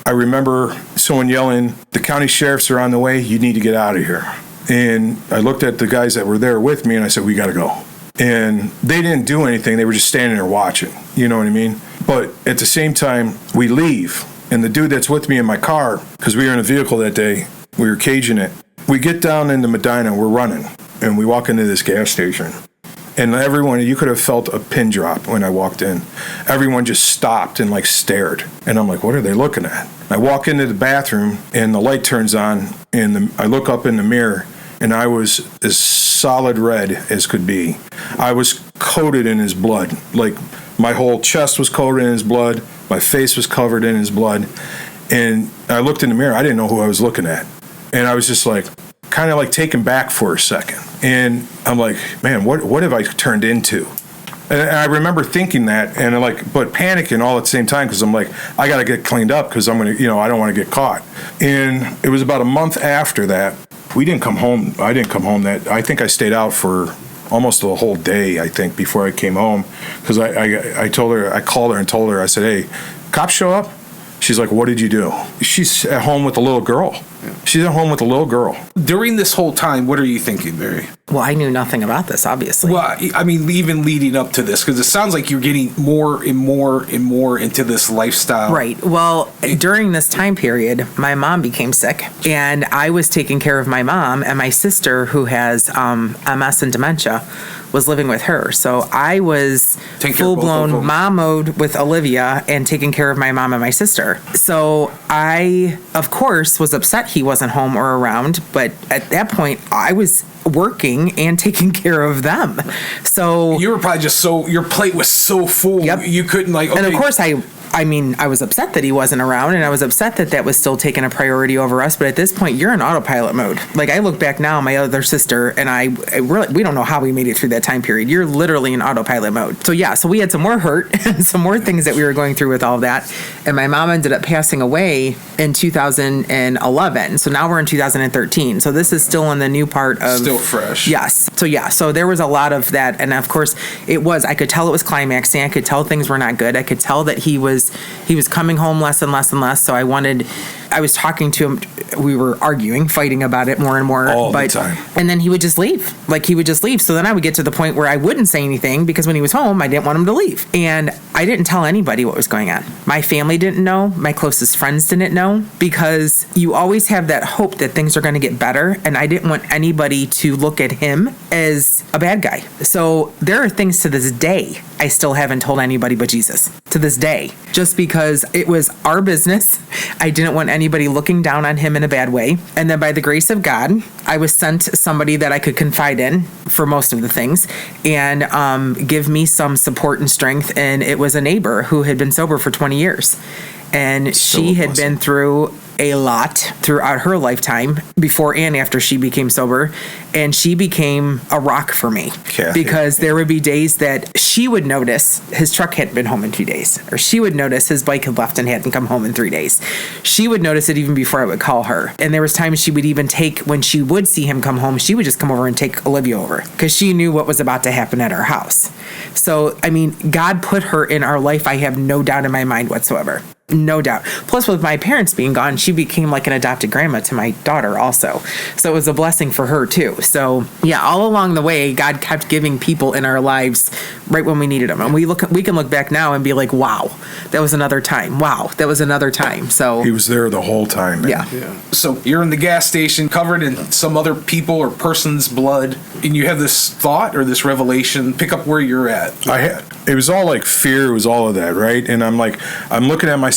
I remember someone yelling, the county sheriffs are on the way, you need to get out of here. And I looked at the guys that were there with me and I said, we got to go. And they didn't do anything. They were just standing there watching. You know what I mean? But at the same time, we leave. And the dude that's with me in my car, because we were in a vehicle that day, we were caging it. We get down into Medina, we're running. And we walk into this gas station. And everyone, you could have felt a pin drop when I walked in. Everyone just stopped and like stared. And I'm like, what are they looking at? I walk into the bathroom and the light turns on and I look up in the mirror and I was as solid red as could be. I was coated in his blood. Like my whole chest was coated in his blood. My face was covered in his blood. And I looked in the mirror. I didn't know who I was looking at. And I was just like, kind of like taken back for a second. And I'm like, man, what have I turned into? And I remember thinking that and but panicking all at the same time because I'm like, I got to get cleaned up because I'm going to, I don't want to get caught. And it was about a month after that, we didn't come home. I didn't come home I think I stayed out for almost a whole day, I think, before I came home. Because I called her and told her, I said, hey, cops show up? She's like, what did you do? She's at home with a little girl. She's at home with a little girl. During this whole time, what are you thinking, Mary? Well, I knew nothing about this, obviously. Well, I mean, even leading up to this, because it sounds like you're getting more and more and more into this lifestyle. Right. Well, during this time period, my mom became sick, and I was taking care of my mom, and my sister, who has MS and dementia, was living with her. So I was full-blown mom mode with Olivia and taking care of my mom and my sister. So I, of course, was upset he wasn't home or around, but at that point, I was working and taking care of them. So you were probably just your plate was so full. Yep. You couldn't okay. And of course I mean, I was upset that he wasn't around, and I was upset that was still taking a priority over us. But at this point, you're in autopilot mode. Like, I look back now, my other sister and I really, we don't know how we made it through that time period. You're literally in autopilot mode. So yeah, so we had some more hurt and some more things that we were going through with all of that. And my mom ended up passing away in 2011. So now we're in 2013. So this is still in the new part of... Still fresh. Yes. So yeah, so there was a lot of that. And of course, I could tell it was climaxing. I could tell things were not good. I could tell that he was coming home less and less and less. So I was talking to him. We were arguing, fighting about it more and more. All the time. And then he would just leave. So then I would get to the point where I wouldn't say anything because when he was home, I didn't want him to leave. And I didn't tell anybody what was going on. My family didn't know. My closest friends didn't know, because you always have that hope that things are going to get better. And I didn't want anybody to look at him as a bad guy. So there are things to this day I still haven't told anybody but Jesus, to this day, just because it was our business. I didn't want anybody looking down on him in a bad way. And then by the grace of God, I was sent somebody that I could confide in for most of the things and give me some support and strength. And it was a neighbor who had been sober for 20 years. And she had been through a lot throughout her lifetime, before and after she became sober. And she became a rock for me. Kathy. Because there would be days that she would notice his truck hadn't been home in 2 days, or she would notice his bike had left and hadn't come home in 3 days. She would notice it even before I would call her. And there was times she would even when she would see him come home, she would just come over and take Olivia over, because she knew what was about to happen at our house. So, I mean, God put her in our life. I have no doubt in my mind whatsoever. No doubt. Plus, with my parents being gone, she became like an adopted grandma to my daughter also. So it was a blessing for her too. So yeah, all along the way, God kept giving people in our lives right when we needed them. And we can look back now and be like, wow, that was another time. Wow, that was another time. So he was there the whole time, man. Yeah. So you're in the gas station covered in some other people or person's blood, and you have this thought or this revelation, pick up where you're at. It was all like fear. It was all of that, right? And I'm looking at myself,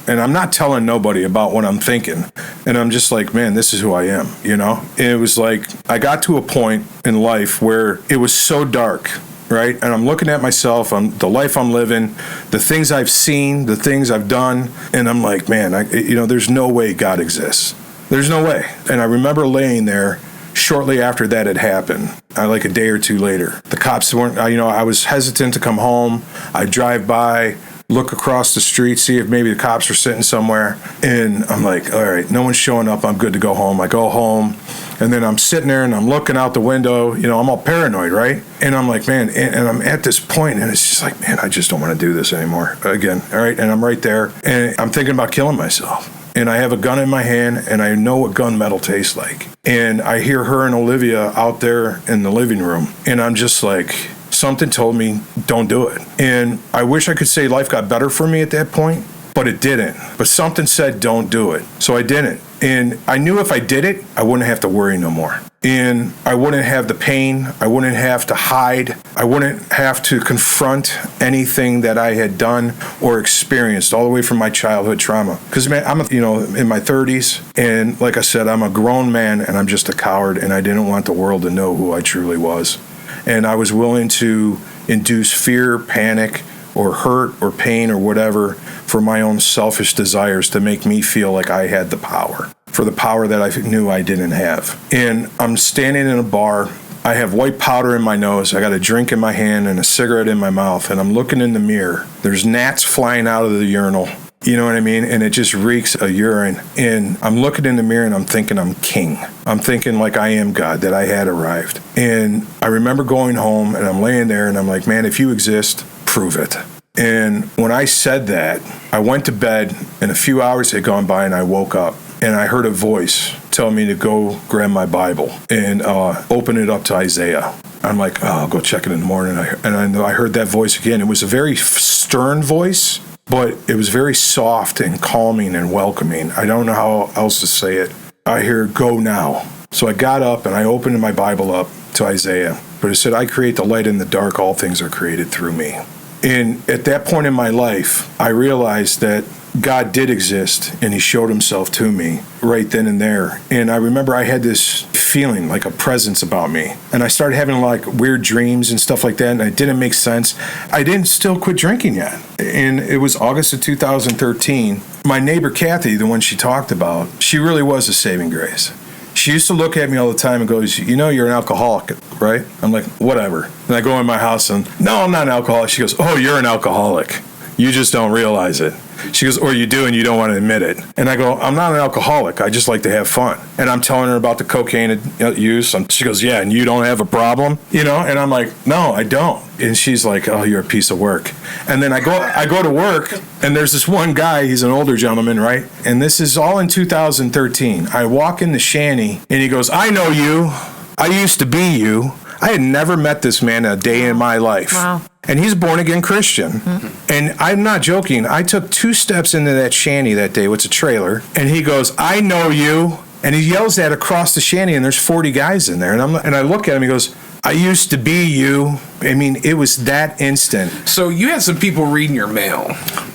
and I'm not telling nobody about what I'm thinking. And I'm just like, man, this is who I am, you know? And it was like, I got to a point in life where it was so dark, right? And I'm looking at myself, the life I'm living, the things I've seen, the things I've done. And I'm like, man, there's no way God exists. There's no way. And I remember laying there shortly after that had happened, like a day or two later. The cops weren't, I was hesitant to come home. I'd drive by, look across the street, see if maybe the cops were sitting somewhere. And I'm like, all right, no one's showing up. I'm good to go home. I go home, and then I'm sitting there and I'm looking out the window. I'm all paranoid, right? And I'm like, man, and I'm at this point, and it's just like, man, I just don't want to do this anymore again. All right. And I'm right there, and I'm thinking about killing myself. And I have a gun in my hand, and I know what gunmetal tastes like. And I hear her and Olivia out there in the living room, and I'm just like, something told me, don't do it. And I wish I could say life got better for me at that point, but it didn't. But something said, don't do it. So I didn't. And I knew if I did it, I wouldn't have to worry no more. And I wouldn't have the pain. I wouldn't have to hide. I wouldn't have to confront anything that I had done or experienced all the way from my childhood trauma. Because, man, I'm in my 30s. And like I said, I'm a grown man, and I'm just a coward. And I didn't want the world to know who I truly was. And I was willing to induce fear, panic, or hurt or pain or whatever for my own selfish desires to make me feel like I had the power, for the power that I knew I didn't have. And I'm standing in a bar. I have white powder in my nose. I got a drink in my hand and a cigarette in my mouth. And I'm looking in the mirror. There's gnats flying out of the urinal. You know what I mean? And it just reeks of urine. And I'm looking in the mirror and I'm thinking I'm king. I'm thinking like I am God, that I had arrived. And I remember going home and I'm laying there and I'm like, man, if you exist, prove it. And when I said that, I went to bed and a few hours had gone by and I woke up. and I heard a voice tell me to go grab my Bible and open it up to Isaiah. I'm like, oh, I'll go check it in the morning. And I heard that voice again. It was a very stern voice, but it was very soft and calming and welcoming. I don't know how else to say it. I hear, go now. So I got up and I opened my Bible up to Isaiah. But it said, I create the light in the dark. All things are created through me. And at that point in my life, I realized that God did exist, and he showed himself to me right then and there. And I remember I had this feeling, like a presence about me. And I started having like weird dreams and stuff like that, and it didn't make sense. I didn't still quit drinking yet. And it was August of 2013. My neighbor, Kathy, the one she talked about, she really was a saving grace. She used to look at me all the time and goes, you know, you're an alcoholic, right? I'm like, whatever. And I go in my house and, no, I'm not an alcoholic. She goes, oh, you're an alcoholic. You just don't realize it. She goes, or you do and you don't want to admit it. And I go, I'm not an alcoholic. I just like to have fun. And I'm telling her about the cocaine use. And she goes, yeah, and you don't have a problem? You know? And I'm like, no, I don't. And she's like, oh, you're a piece of work. And then I go to work, and there's this one guy, he's an older gentleman, right? And this is all in 2013. I walk in the shanty, and he goes, I know you. I used to be you. I had never met this man a day in my life. Wow. And he's a born-again Christian. Mm-hmm. And I'm not joking. I took 2 steps into that shanty that day, it's a trailer, and he goes, I know you. And he yells that across the shanty, and there's 40 guys in there. And I look at him, he goes, I used to be you. I mean, it was that instant. So you had some people reading your mail.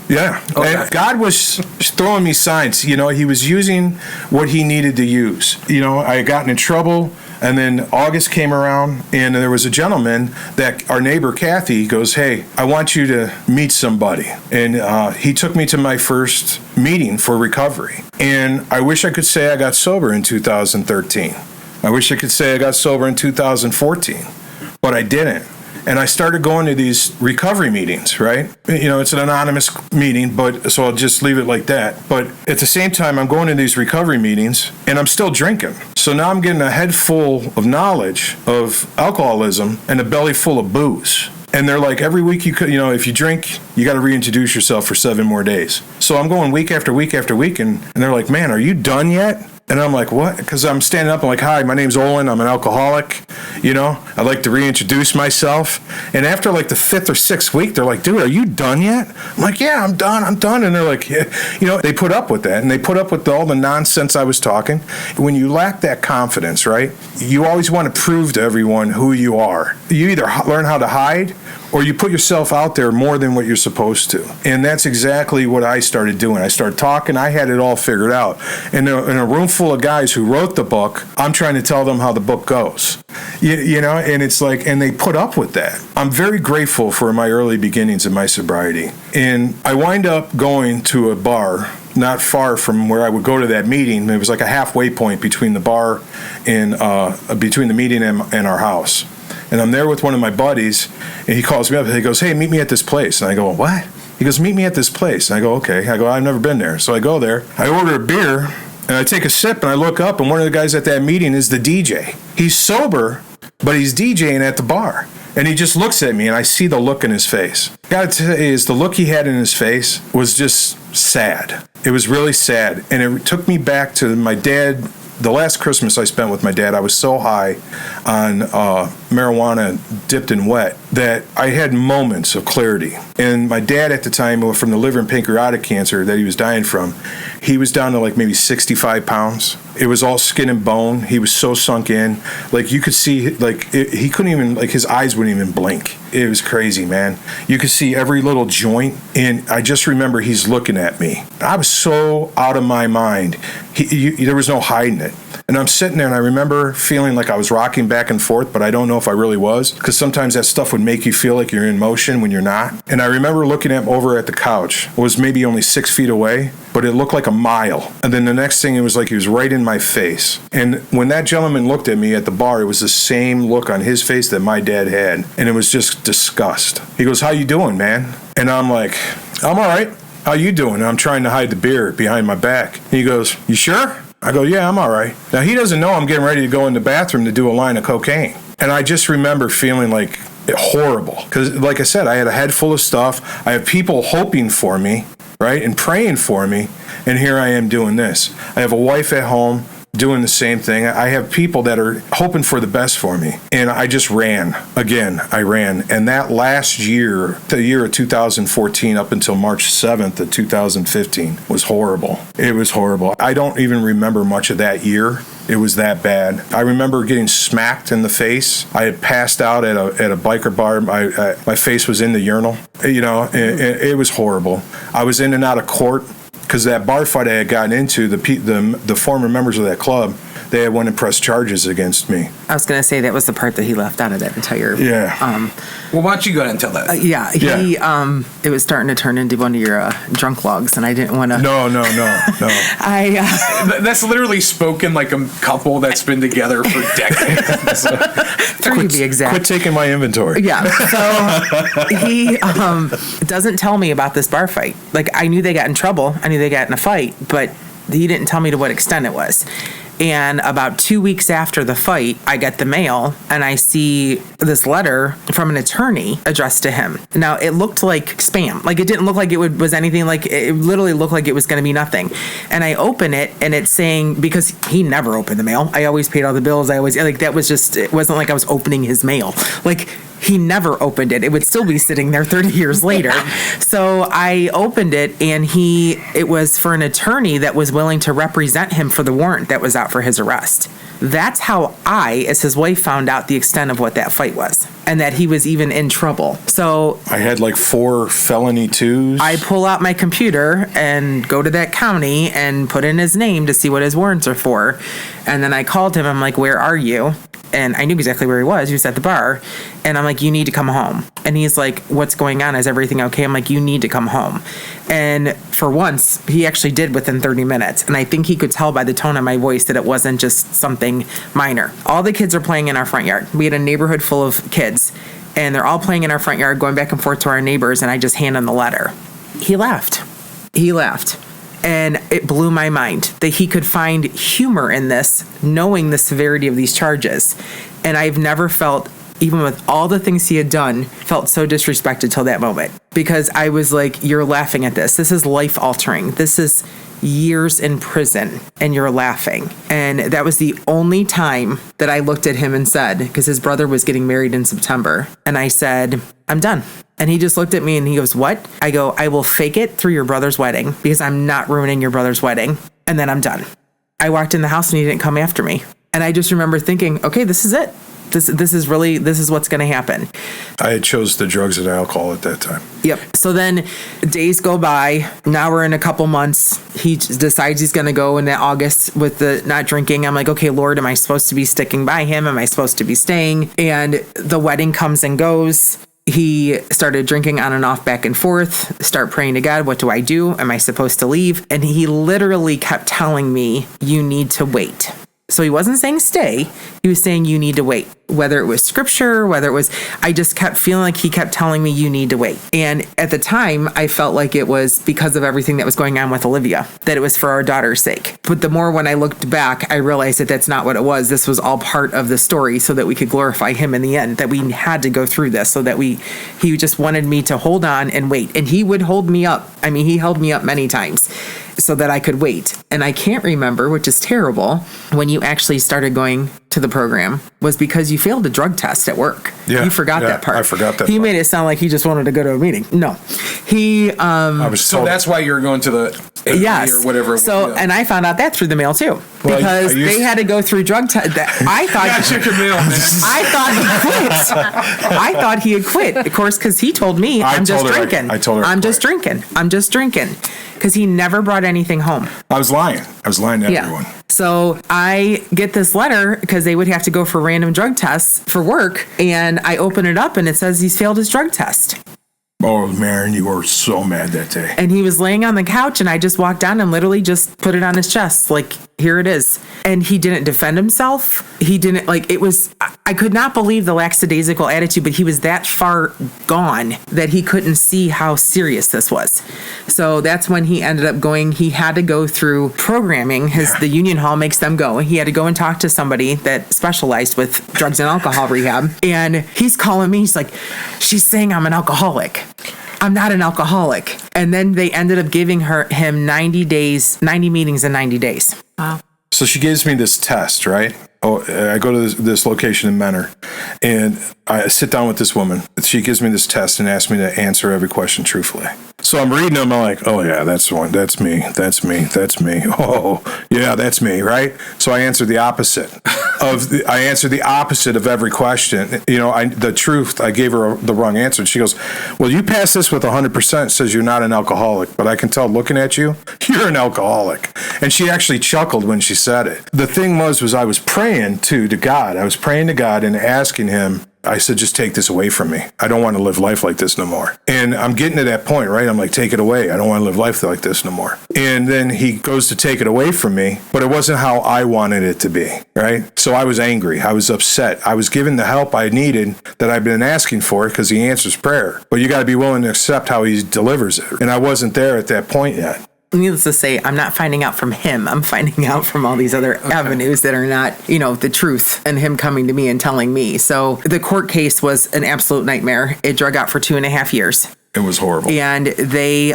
Yeah. Okay. And God was throwing me signs. You know, he was using what he needed to use. You know, I had gotten in trouble. And then August came around, and there was a gentleman that our neighbor, Kathy, goes, hey, I want you to meet somebody. And he took me to my first meeting for recovery. And I wish I could say I got sober in 2013. I wish I could say I got sober in 2014, but I didn't. And I started going to these recovery meetings, right? You know, it's an anonymous meeting, but so I'll just leave it like that. But at the same time, I'm going to these recovery meetings, and I'm still drinking. So now I'm getting a head full of knowledge of alcoholism and a belly full of booze. And they're like, every week you could, you know, if you drink, you got to reintroduce yourself for 7 more days. So I'm going week after week after week, and they're like, man, are you done yet? And I'm like, what? Because I'm standing up and like, hi, my name's Olen. I'm an alcoholic. You know, I'd like to reintroduce myself. And after like the 5th or 6th week, they're like, dude, are you done yet? I'm like, yeah, I'm done. And they're like, yeah. You know, they put up with that, and they put up with all the nonsense I was talking. When you lack that confidence, right, you always want to prove to everyone who you are. You either learn how to hide, or you put yourself out there more than what you're supposed to. And that's exactly what I started doing. I started talking. I had it all figured out. And in a room full of guys who wrote the book, I'm trying to tell them how the book goes. You know, and it's like, and they put up with that. I'm very grateful for my early beginnings in my sobriety. And I wind up going to a bar not far from where I would go to that meeting. It was like a halfway point between the bar and between the meeting and our house. And I'm there with one of my buddies, and he calls me up, and he goes, hey, meet me at this place. And I go, what? He goes, meet me at this place. And I go, okay. I go, I've never been there. So I go there, I order a beer, and I take a sip, and I look up, and one of the guys at that meeting is the DJ. He's sober, but he's DJing at the bar. And he just looks at me, and I see the look in his face. Gotta tell you, the look he had in his face was just sad. It was really sad. And it took me back to my dad. The last Christmas I spent with my dad, I was so high on marijuana dipped in wet that I had moments of clarity. And my dad at the time, from the liver and pancreatic cancer that he was dying from, he was down to like maybe 65 pounds. It was all skin and bone. He was so sunk in. Like you could see, like he couldn't even, like his eyes wouldn't even blink. It was crazy, man. You could see every little joint. And I just remember he's looking at me. I was so out of my mind. There was no hiding it. And I'm sitting there, and I remember feeling like I was rocking back and forth, but I don't know if I really was, because sometimes that stuff would make you feel like you're in motion when you're not. And I remember looking at him over at the couch. It was maybe only 6 feet away, but it looked like a mile. And then the next thing, it was like he was right in my face. And when that gentleman looked at me at the bar, it was the same look on his face that my dad had. And it was just disgust. He goes, how you doing, man? And I'm like, I'm all right. How you doing? And I'm trying to hide the beer behind my back. And he goes, you sure? I go, yeah, I'm all right. Now, he doesn't know I'm getting ready to go in the bathroom to do a line of cocaine. And I just remember feeling like horrible. Because, like I said, I had a head full of stuff. I had people hoping for me. right? And praying for me. And here I am doing this. I have a wife at home doing the same thing. I have people that are hoping for the best for me. And I just ran. Again, I ran. And that last year, the year of 2014 up until March 7th of 2015 was horrible. It was horrible. I don't even remember much of that year. It was that bad. I remember getting smacked in the face. I had passed out at a biker bar. My face was in the urinal. You know, it was horrible. I was in and out of court because that bar fight I had gotten into, the former members of that club, they had went and pressed charges against me. I was going to say that was the part that he left out of that entire. Yeah. Well, why don't you go ahead and tell that? Yeah. It was starting to turn into one of your drunk logs, and I didn't want to. No. That's literally spoken like a couple that's been together for decades. 3 to be exact. Quit taking my inventory. Yeah. So he doesn't tell me about this bar fight. Like, I knew they got in trouble. I knew they got in a fight, but he didn't tell me to what extent it was. And about 2 weeks after the fight, I get the mail and I see this letter from an attorney addressed to him. Now, it looked like spam. Like, it didn't look like it was anything. Like, it literally looked like it was going to be nothing. And I open it and it's saying, because he never opened the mail. I always paid all the bills. That was just, it wasn't like I was opening his mail. Like, he never opened it. It would still be sitting there 30 years later. So I opened it, and it was for an attorney that was willing to represent him for the warrant that was out for his arrest. That's how I, as his wife, found out the extent of what that fight was, and that he was even in trouble. So I had like 4 felony 2s. I pull out my computer and go to that county and put in his name to see what his warrants are for. And then I called him. I'm like, where are you? And I knew exactly where he was. He was at the bar. And I'm like, you need to come home. And he's like, what's going on? Is everything okay? I'm like, you need to come home. And for once, he actually did within 30 minutes. And I think he could tell by the tone of my voice that it wasn't just something minor. All the kids are playing in our front yard. We had a neighborhood full of kids. And they're all playing in our front yard, going back and forth to our neighbors. And I just hand him the letter. He left. And it blew my mind that he could find humor in this, knowing the severity of these charges. And I've never felt, even with all the things he had done, felt so disrespected till that moment. Because I was like, you're laughing at this. This is life altering. This is years in prison, and you're laughing. And that was the only time that I looked at him and said, because his brother was getting married in September, and I said, I'm done. And he just looked at me and he goes, what? I go, I will fake it through your brother's wedding because I'm not ruining your brother's wedding. And then I'm done. I walked in the house and he didn't come after me. And I just remember thinking, okay, this is it. This is what's going to happen. I had chose the drugs and alcohol at that time. Yep. So then days go by. Now we're in a couple months. He decides he's going to go in August with the not drinking. I'm like, okay, Lord, am I supposed to be sticking by him? Am I supposed to be staying? And the wedding comes and goes. He started drinking on and off, back and forth, start praying to God. What do I do? Am I supposed to leave? And he literally kept telling me, you need to wait. So he wasn't saying stay. He was saying you need to wait. Whether it was scripture, I just kept feeling like he kept telling me you need to wait. And at the time, I felt like it was because of everything that was going on with Olivia, that it was for our daughter's sake. But the more when I looked back, I realized that that's not what it was. This was all part of the story so that we could glorify him in the end, that we had to go through this so that he just wanted me to hold on and wait. And he would hold me up. I mean, he held me up many times so that I could wait. And I can't remember, which is terrible, when you actually started going to the program was because you failed a drug test at work. Yeah, you forgot that part. I forgot that He part. made it sound like he just wanted to go to a meeting. No. So that's why you're going to the yes. or whatever. So, and I found out that through the mail too, Well, because they had to go through drug test. I thought check your mail, man. I thought he had quit. Of course, because he told me, I'm just drinking. I told her I'm just drinking. I'm just drinking. Because he never brought anything home. I was lying. To everyone. So I get this letter because they would have to go for random drug tests for work. And I open it up and it says he's failed his drug test. Oh, Maren, you were so mad that day. And he was laying on the couch and I just walked down and literally just put it on his chest. Like, here it is. And he didn't defend himself. He didn't, I could not believe the lackadaisical attitude, but he was that far gone that he couldn't see how serious this was. So that's when he ended up going, he had to go through programming. The union hall makes them go. He had to go and talk to somebody that specialized with drugs and alcohol rehab. And he's calling me. He's like, she's saying I'm an alcoholic. I'm not an alcoholic. And then they ended up giving him 90 meetings in 90 days. Wow. So she gives me this test, right? Oh, I go to this location in Menor, and I sit down with this woman. She gives me this test and asks me to answer every question truthfully. So I'm reading them. I'm like, oh yeah, that's the one. That's me. That's me. That's me. Oh yeah, that's me. Right. So I answered the opposite of every question. The truth. I gave her the wrong answer. And she goes, well, you passed this with 100%. Says you're not an alcoholic, but I can tell looking at you, you're an alcoholic. And she actually chuckled when she said it. The thing was I was praying to God. I was praying to God and asking him. I said, just take this away from me. I don't want to live life like this no more. And I'm getting to that point, right? I'm like, take it away. I don't want to live life like this no more. And then he goes to take it away from me, but it wasn't how I wanted it to be, right? So I was angry. I was upset. I was given the help I needed that I've been asking for because he answers prayer. But you got to be willing to accept how he delivers it. And I wasn't there at that point yet. Needless to say, I'm not finding out from him. I'm finding out from all these other avenues that are not, the truth, and him coming to me and telling me. So the court case was an absolute nightmare. It drug out for 2.5 years. It was horrible. And they...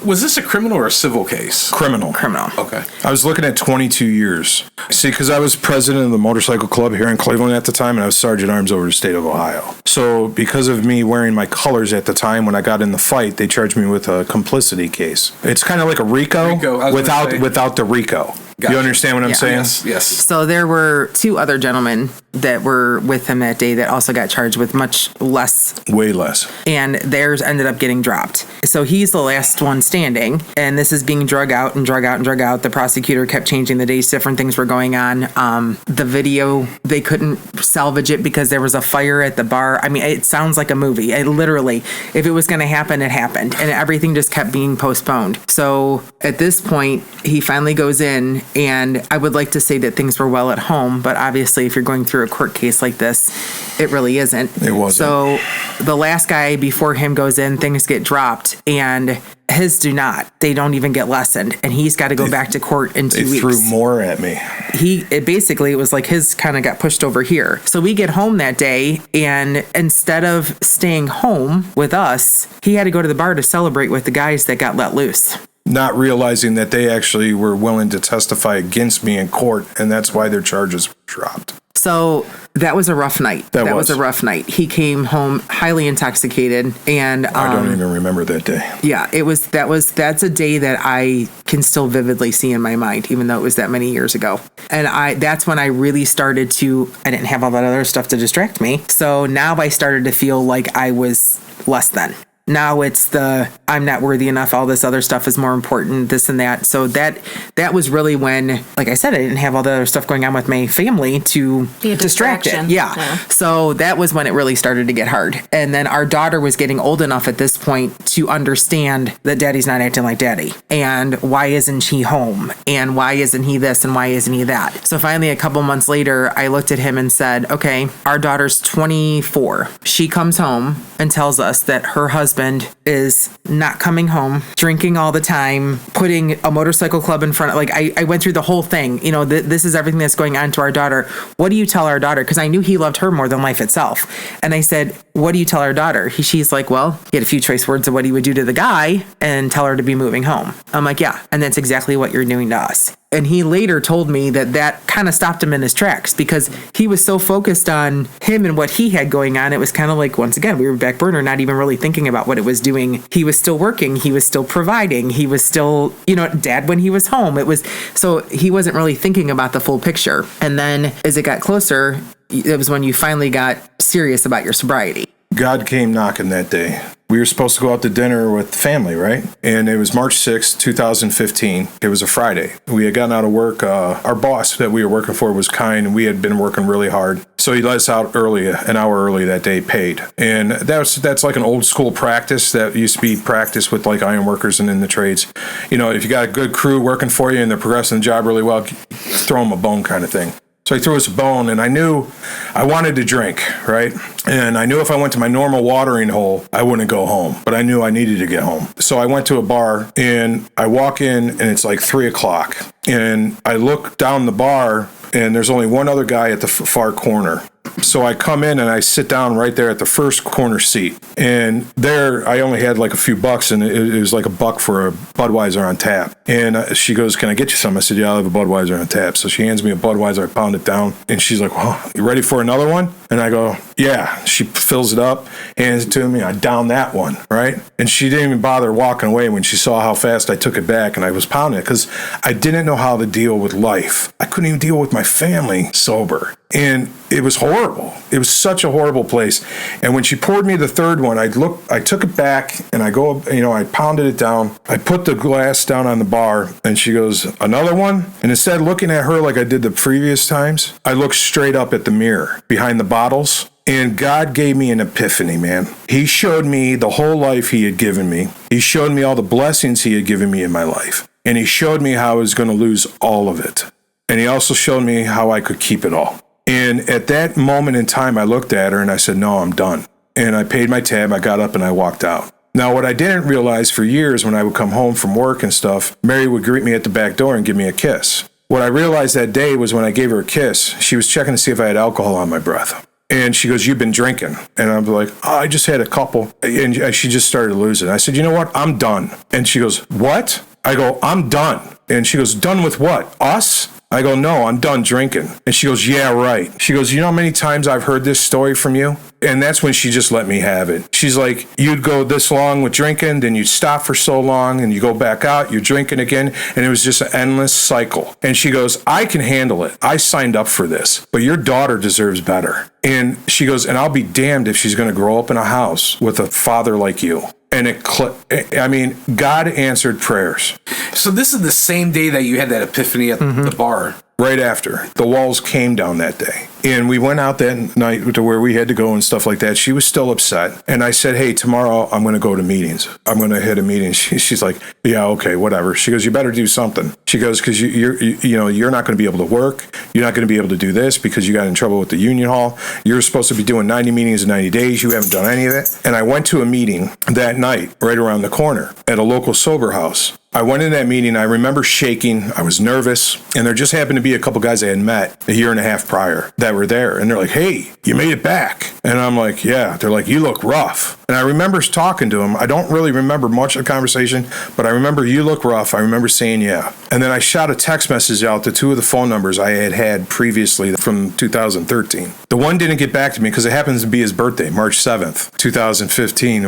Was this a criminal or a civil case? Criminal. Okay. I was looking at 22 years. See, because I was president of the motorcycle club here in Cleveland at the time, and I was sergeant arms over the state of Ohio. So because of me wearing my colors at the time when I got in the fight, they charged me with a complicity case. It's kind of like a RICO without the RICO. Gotcha. You understand what I'm saying? Yes. So there were 2 other gentlemen that were with him that day that also got charged with much less. Way less. And theirs ended up getting dropped. So he's the last one standing, and this is being drug out. The prosecutor kept changing the dates. Different things were going on. The video, they couldn't salvage it because there was a fire at the bar. I mean, it sounds like a movie. It literally, if it was going to happen, it happened. And everything just kept being postponed. So at this point, he finally goes in. And I would like to say that things were well at home, but obviously if you're going through a court case like this, it really isn't. It wasn't. So the last guy before him goes in, things get dropped, and his do not. They don't even get lessened, and he's got to go back to court in 2 weeks. They threw more at me. It was like his kind of got pushed over here. So we get home that day, and instead of staying home with us, he had to go to the bar to celebrate with the guys that got let loose. Not realizing that they actually were willing to testify against me in court, and that's why their charges were dropped. So that was a rough night. That was a rough night. He came home highly intoxicated, and I don't even remember that day. Yeah, that's a day that I can still vividly see in my mind, even though it was that many years ago. And that's when I really started to. I didn't have all that other stuff to distract me, so now I started to feel like I was less than. Now it's I'm not worthy enough. All this other stuff is more important, this and that. So that was really when, like I said, I didn't have all the other stuff going on with my family to distract it. Yeah. So that was when it really started to get hard. And then our daughter was getting old enough at this point to understand that daddy's not acting like daddy. And why isn't he home? And why isn't he this? And why isn't he that? So finally, a couple months later, I looked at him and said, okay, our daughter's 24. She comes home and tells us that her husband is not coming home, drinking all the time, putting a motorcycle club in front of, I went through the whole thing. This is everything that's going on to our daughter. What do you tell our daughter? Because I knew he loved her more than life itself. And I said, what do you tell our daughter? She's like, well, he had a few choice words of what he would do to the guy and tell her to be moving home. I'm like, yeah. And that's exactly what you're doing to us. And he later told me that kind of stopped him in his tracks because he was so focused on him and what he had going on. It was kind of like, once again, we were back burner, not even really thinking about what it was doing. He was still working. He was still providing. He was still, dad when he was home. So he wasn't really thinking about the full picture. And then as it got closer, it was when you finally got serious about your sobriety. God came knocking that day. We were supposed to go out to dinner with family, right? And it was March 6th, 2015. It was a Friday. We had gotten out of work. Our boss that we were working for was kind, and we had been working really hard. So he let us out early, an hour early that day, paid. And that's like an old school practice that used to be practiced with like iron workers and in the trades. If you got a good crew working for you and they're progressing the job really well, throw them a bone kind of thing. So he threw us a bone, and I knew I wanted to drink, right? And I knew if I went to my normal watering hole, I wouldn't go home. But I knew I needed to get home. So I went to a bar, and I walk in, and it's like 3 o'clock. And I look down the bar, and there's only one other guy at the far corner. So I come in and I sit down right there at the first corner seat. And there, I only had like a few bucks, and it was like $1 for a Budweiser on tap. And she goes, "Can I get you some?" I said, "Yeah, I'll have a Budweiser on tap." So she hands me a Budweiser. I pound it down. And she's like, "Well, you ready for another one?" And I go, "Yeah." She fills it up, hands it to me. I down that one, right? And she didn't even bother walking away when she saw how fast I took it back, and I was pounding it because I didn't know how to deal with life. I couldn't even deal with my family sober. And it was horrible. It was such a horrible place. And when she poured me the third one, I took it back and I I pounded it down. I put the glass down on the bar and she goes, "Another one?" And instead of looking at her like I did the previous times, I looked straight up at the mirror behind the bottles. And God gave me an epiphany, man. He showed me the whole life he had given me. He showed me all the blessings he had given me in my life. And he showed me how I was going to lose all of it. And he also showed me how I could keep it all. And at that moment in time, I looked at her and I said, "No, I'm done." And I paid my tab. I got up and I walked out. Now, what I didn't realize for years when I would come home from work and stuff, Mary would greet me at the back door and give me a kiss. What I realized that day was when I gave her a kiss, she was checking to see if I had alcohol on my breath. And she goes, "You've been drinking." And I'm like, "Oh, I just had a couple." And she just started losing. I said, "You know what? I'm done." And she goes, "What?" I go, "I'm done." And she goes, "Done with what? Us?" I go, "No, I'm done drinking." And she goes, "Yeah, right." She goes, "You know how many times I've heard this story from you?" And that's when she just let me have it. She's like, "You'd go this long with drinking, then you'd stop for so long, and you go back out, you're drinking again." And it was just an endless cycle. And she goes, "I can handle it. I signed up for this, but your daughter deserves better." And she goes, "And I'll be damned if she's going to grow up in a house with a father like you." And God answered prayers. So this is the same day that you had that epiphany at the bar. Right after. The walls came down that day. And we went out that night to where we had to go and stuff like that. She was still upset. And I said, "Hey, tomorrow I'm going to go to meetings. I'm going to hit a meeting." She's like, "Yeah, okay, whatever." She goes, "You better do something." She goes, "Because you're not going to be able to work. You're not going to be able to do this because you got in trouble with the union hall. You're supposed to be doing 90 meetings in 90 days. You haven't done any of it." And I went to a meeting that night right around the corner at a local sober house. I went in that meeting. I remember shaking. I was nervous. And there just happened to be a couple guys I had met a year and a half prior that were there. And they're like, "Hey, you made it back." And I'm like, "Yeah." They're like, "You look rough." And I remember talking to them. I don't really remember much of the conversation, but I remember, "You look rough." I remember saying, "Yeah." And then I shot a text message out to two of the phone numbers I had previously from 2013. The one didn't get back to me because it happens to be his birthday, March 7th, 2015.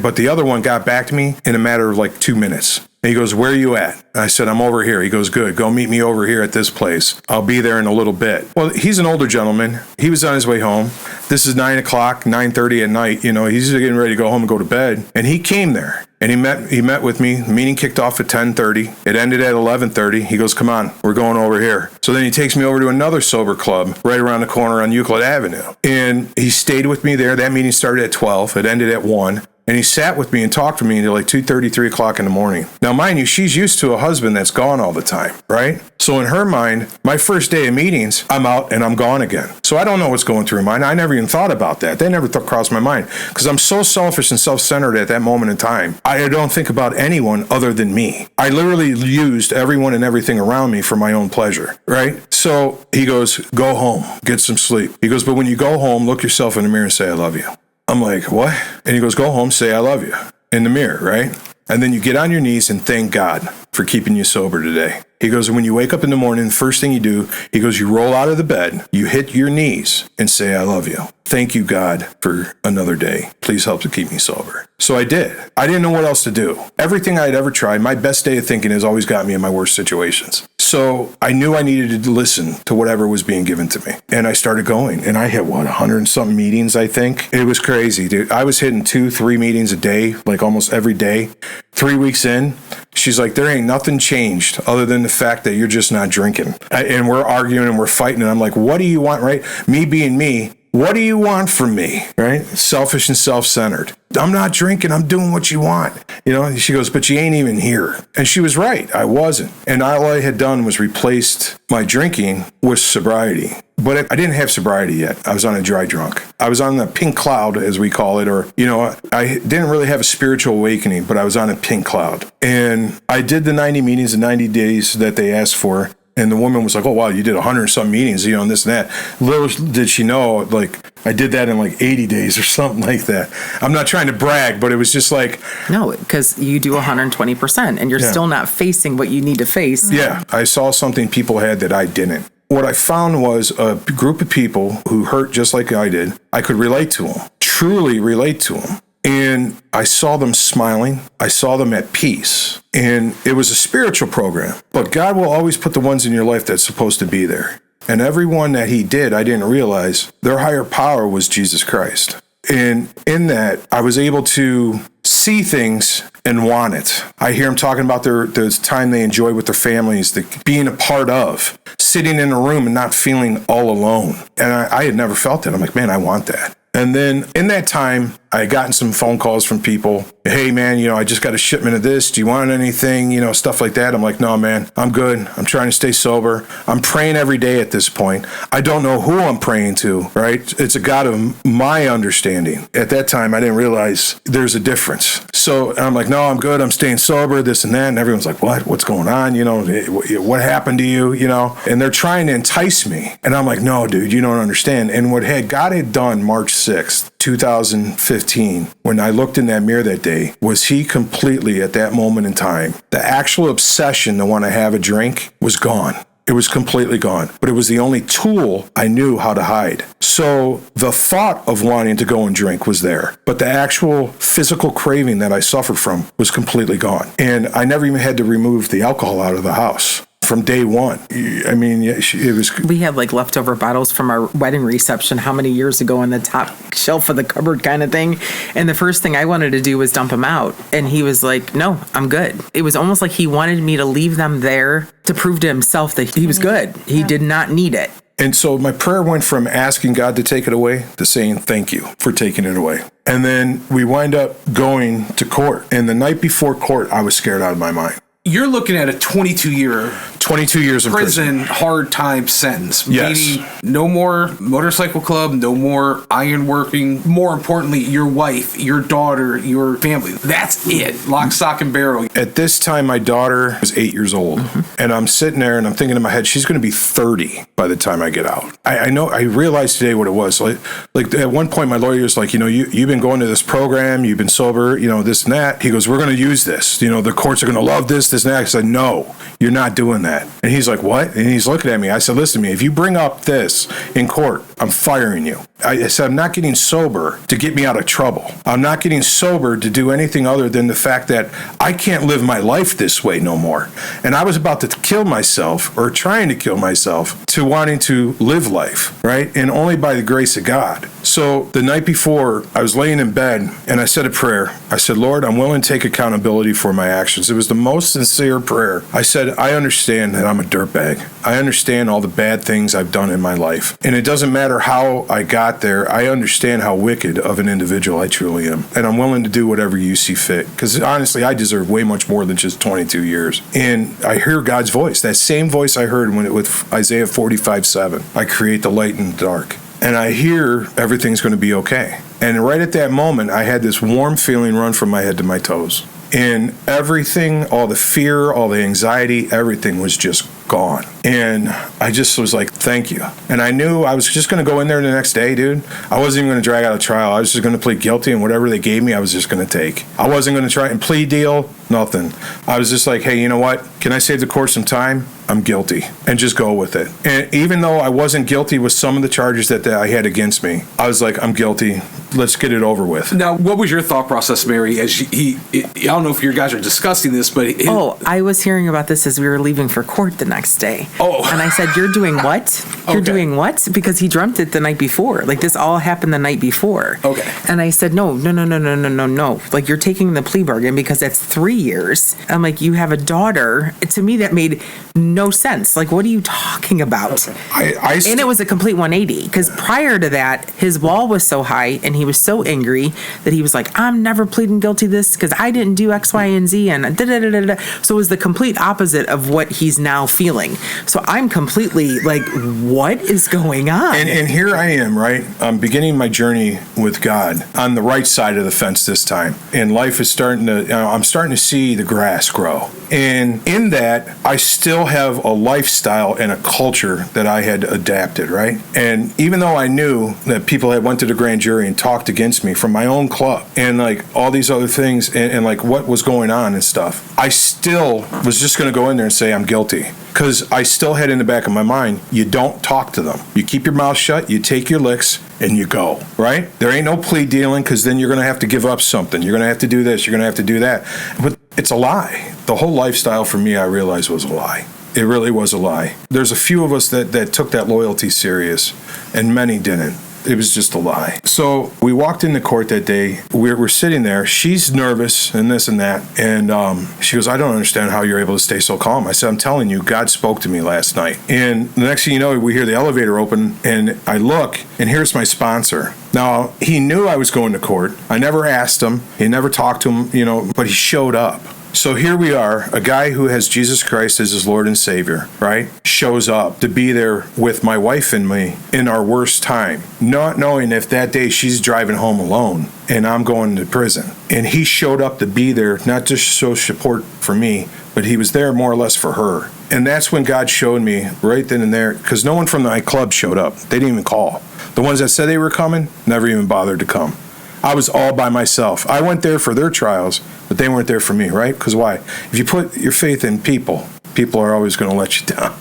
But the other one got back to me in a matter of like 2 minutes. And he goes, "Where are you at?" I said, "I'm over here." He goes, "Good. Go meet me over here at this place. I'll be there in a little bit." Well, he's an older gentleman. He was on his way home. This is 9 o'clock, 9:30 at night. He's getting ready to go home and go to bed. And he came there. And he met with me. The meeting kicked off at 10:30. It ended at 11:30. He goes, "Come on, we're going over here." So then he takes me over to another sober club right around the corner on Euclid Avenue. And he stayed with me there. That meeting started at 12. It ended at 1. And he sat with me and talked to me until like 2:30, 3 o'clock in the morning. Now, mind you, she's used to a husband that's gone all the time, right? So in her mind, my first day of meetings, I'm out and I'm gone again. So I don't know what's going through her mind. I never even thought about that. That never crossed my mind because I'm so selfish and self-centered at that moment in time. I don't think about anyone other than me. I literally used everyone and everything around me for my own pleasure, right? So he goes, "Go home, get some sleep." He goes, "But when you go home, look yourself in the mirror and say, 'I love you.'" I'm like, "What?" And he goes, "Go home, say, 'I love you,' in the mirror," right? And then you get on your knees and thank God for keeping you sober today. He goes, "When you wake up in the morning, first thing you do," he goes, "you roll out of the bed, you hit your knees and say, 'I love you. Thank you, God, for another day. Please help to keep me sober.'" So I did. I didn't know what else to do. Everything I had ever tried, my best day of thinking has always got me in my worst situations. So I knew I needed to listen to whatever was being given to me. And I started going. And I hit, 100 and something meetings, I think. It was crazy, dude. I was hitting 2-3 meetings a day, like almost every day. 3 weeks in, she's like, "There ain't nothing changed other than the fact that you're just not drinking." And we're arguing and we're fighting. And I'm like, "What do you want?" Right? Me being me. What do you want from me? Right? Selfish and self-centered. "I'm not drinking. I'm doing what you want." She goes, "But you ain't even here." And she was right. I wasn't. And all I had done was replaced my drinking with sobriety. But I didn't have sobriety yet. I was on a dry drunk. I was on the pink cloud, as we call it, or, I didn't really have a spiritual awakening, but I was on a pink cloud. And I did the 90 meetings in 90 days that they asked for. And the woman was like, oh, wow, you did 100 and some meetings, and this and that. Little did she know, like, I did that in like 80 days or something like that. I'm not trying to brag, but it was just like... No, because you do 120% and you're still not facing what you need to face. Yeah, I saw something people had that I didn't. What I found was a group of people who hurt just like I did. I could relate to them, truly relate to them. And I saw them smiling. I saw them at peace. And it was a spiritual program. But God will always put the ones in your life that's supposed to be there. And everyone that he did, I didn't realize their higher power was Jesus Christ. And in that, I was able to see things and want it. I hear them talking about the time they enjoy with their families, being a part of, sitting in a room and not feeling all alone. And I had never felt that. I'm like, man, I want that. And then in that time, I had gotten some phone calls from people. Hey, man, I just got a shipment of this. Do you want anything? Stuff like that. I'm like, no, man, I'm good. I'm trying to stay sober. I'm praying every day at this point. I don't know who I'm praying to, right? It's a God of my understanding. At that time, I didn't realize there's a difference. So I'm like, no, I'm good. I'm staying sober, this and that. And everyone's like, what? What's going on? What happened to you? And they're trying to entice me. And I'm like, no, dude, you don't understand. And what God had done March 6th, 2015, when I looked in that mirror that day, was he completely, at that moment in time, the actual obsession to want to have a drink was gone. It was completely gone. But it was the only tool I knew how to hide. So the thought of wanting to go and drink was there. But the actual physical craving that I suffered from was completely gone. And I never even had to remove the alcohol out of the house. From day one. I mean, it was... We had like leftover bottles from our wedding reception how many years ago on the top shelf of the cupboard kind of thing. And the first thing I wanted to do was dump them out. And he was like, no, I'm good. It was almost like he wanted me to leave them there to prove to himself that he was good. He did not need it. And so my prayer went from asking God to take it away to saying thank you for taking it away. And then we wind up going to court. And the night before court, I was scared out of my mind. You're looking at a 22 years in prison, hard time sentence. Yes. Meaning no more motorcycle club, no more ironworking. More importantly, your wife, your daughter, your family. That's it. Lock, stock, and barrel. At this time, my daughter was 8 years old. Mm-hmm. And I'm sitting there and I'm thinking in my head, she's going to be 30 by the time I get out. I realized today what it was. Like at one point, my lawyer was like, you've been going to this program, you've been sober, this and that. He goes, we're going to use this. The courts are going to love this and that. I said, no, you're not doing that. And he's like, what? And he's looking at me. I said, listen to me, if you bring up this in court, I'm firing you. I said, I'm not getting sober to get me out of trouble. I'm not getting sober to do anything other than the fact that I can't live my life this way no more. And I was about to kill myself or trying to kill myself to wanting to live life, right? And only by the grace of God. So the night before, I was laying in bed and I said a prayer. I said, Lord, I'm willing to take accountability for my actions. It was the most sincere prayer. I said, I understand that I'm a dirtbag. I understand all the bad things I've done in my life. And it doesn't matter how I got there. I understand how wicked of an individual I truly am. And I'm willing to do whatever you see fit. Because honestly, I deserve way much more than just 22 years. And I hear God's voice. That same voice I heard with Isaiah 45:7. I create the light in the dark. And I hear everything's going to be okay. And right at that moment, I had this warm feeling run from my head to my toes. And everything, all the fear, all the anxiety, everything was just gone. And I just was like, thank you. And I knew I was just going to go in there the next day, dude. I wasn't even going to drag out a trial. I was just going to plead guilty, and whatever they gave me, I was just going to take. I wasn't going to try and plea deal, nothing. I was just like, hey, you know what? Can I save the court some time? I'm guilty, and just go with it. And even though I wasn't guilty with some of the charges that I had against me, I was like, I'm guilty. Let's get it over with. Now, what was your thought process, Mary? As I don't know if you guys are discussing this, but I was hearing about this as we were leaving for court the next day. Oh, and I said, "You're doing what? You're doing what?" Because he dreamt it the night before. Like this all happened the night before. Okay. And I said, No. Like you're taking the plea bargain because that's 3 years. I'm like, you have a daughter. To me, that made no sense. Like, what are you talking about? Okay. And it was a complete 180 because prior to that, his wall was so high and he was so angry that he was like, I'm never pleading guilty to this because I didn't do X, Y, and Z. And da-da-da-da-da. So it was the complete opposite of what he's now feeling. So I'm completely like, what is going on? And here I am, right? I'm beginning my journey with God on the right side of the fence this time. And life is I'm starting to see the grass grow. And in that, I still have have a lifestyle and a culture that I had adapted, right? And even though I knew that people had went to the grand jury and talked against me from my own club and like all these other things and like what was going on and stuff, I still was just going to go in there and say I'm guilty. Because I still had in the back of my mind, you don't talk to them. You keep your mouth shut, you take your licks, and you go, right? There ain't no plea dealing because then you're going to have to give up something. You're going to have to do this. You're going to have to do that. But it's a lie. The whole lifestyle for me, I realized was a lie. It really was a lie. There's a few of us that took that loyalty serious, and many didn't. It was just a lie. So we walked into court that day. We're sitting there. She's nervous and this and that. And she goes, I don't understand how you're able to stay so calm. I said, I'm telling you, God spoke to me last night. And the next thing you know, we hear the elevator open, and I look, and here's my sponsor. Now, he knew I was going to court. I never asked him. He never talked to him, but he showed up. So here we are, a guy who has Jesus Christ as his Lord and Savior, right? Shows up to be there with my wife and me in our worst time, not knowing if that day she's driving home alone and I'm going to prison. And he showed up to be there, not just show support for me, but he was there more or less for her. And that's when God showed me right then and there, because no one from my club showed up. They didn't even call. The ones that said they were coming never even bothered to come. I was all by myself. I went there for their trials, but they weren't there for me, right? Because why? If you put your faith in people, people are always going to let you down,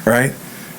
right?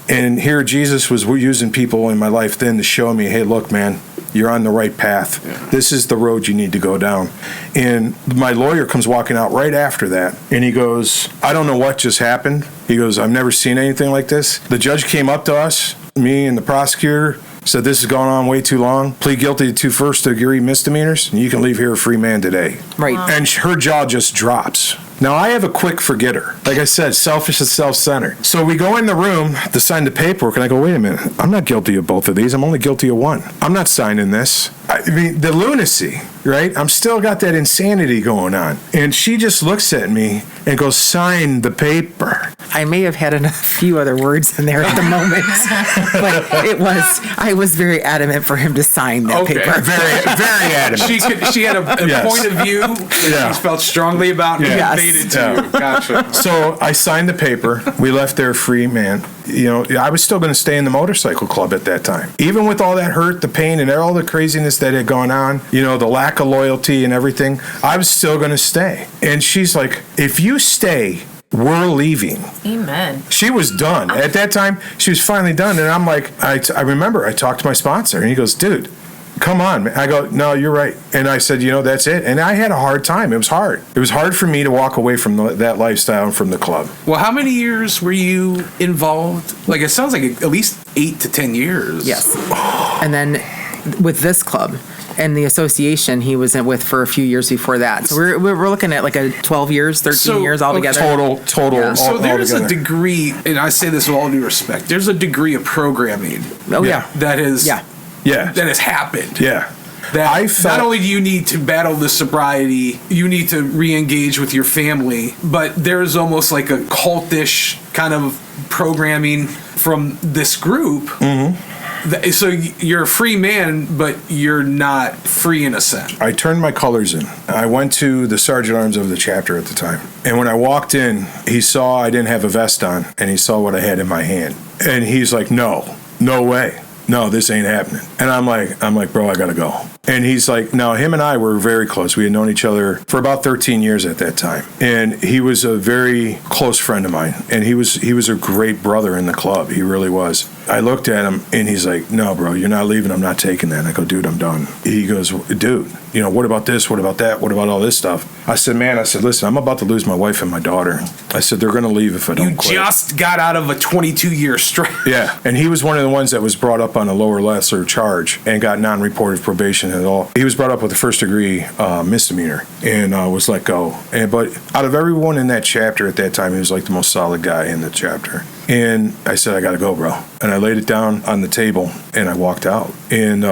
And here Jesus was using people in my life then to show me, hey, look, man, you're on the right path. This is the road you need to go down. And my lawyer comes walking out right after that, and he goes, I don't know what just happened. He goes, I've never seen anything like this. The judge came up to us, me and the prosecutor, said this has gone on way too long. Plead guilty to 2 first-degree misdemeanors, and you can leave here a free man today. Right. And her jaw just drops. Now, I have a quick forgetter. Like I said, selfish and self-centered. So we go in the room to sign the paperwork, and I go, wait a minute. I'm not guilty of both of these. I'm only guilty of one. I'm not signing this. I mean, the lunacy, right? I'm still got that insanity going on. And she just looks at me and goes, sign the paper. I may have had a few other words in there at the moment, but I was very adamant for him to sign that paper. Very, very adamant. She had a point of view that she felt strongly about and invaded to you. Gotcha. So I signed the paper. We left there free man. I was still going to stay in the motorcycle club at that time. Even with all that hurt, the pain, and all the craziness that had gone on, the lack of loyalty and everything, I was still going to stay. And she's like, if you stay, we're leaving. Amen. She was done. At that time, she was finally done. And I'm like, I remember I talked to my sponsor, and he goes, dude, come on, man. I go, no, you're right. And I said, that's it. And I had a hard time. It was hard. It was hard for me to walk away from that lifestyle and from the club. Well, how many years were you involved? Like, it sounds like at least 8 to 10 years. Yes. And then with this club and the association he was with for a few years before that. So we're looking at like a 12 years, 13 years altogether. Total. Yeah. So there's a degree, and I say this with all due respect, there's a degree of programming. Oh, yeah. That is... Yeah. That has happened. Yeah. That not only do you need to battle the sobriety, you need to re-engage with your family, but there's almost like a cultish kind of programming from this group. Mm-hmm. So you're a free man, but you're not free in a sense. I turned my colors in. I went to the sergeant arms of the chapter at the time. And when I walked in, he saw I didn't have a vest on, and he saw what I had in my hand. And he's like, no way. No, this ain't happening. And I'm like, bro, I gotta go. And he's like, now him and I were very close. We had known each other for about 13 years at that time. And he was a very close friend of mine. And he was a great brother in the club. He really was. I looked at him and he's like, no, bro, you're not leaving. I'm not taking that. And I go, dude, I'm done. He goes, dude, what about this? What about that? What about all this stuff? I said, listen, I'm about to lose my wife and my daughter. I said, they're going to leave if I don't quit. You just got out of a 22-year stretch. Yeah. And he was one of the ones that was brought up on a lower lesser charge and got non-reported probation at all. He was brought up with a first-degree misdemeanor and was let go. But out of everyone in that chapter at that time, he was like the most solid guy in the chapter. And I said, I got to go, bro. And I laid it down on the table and I walked out. And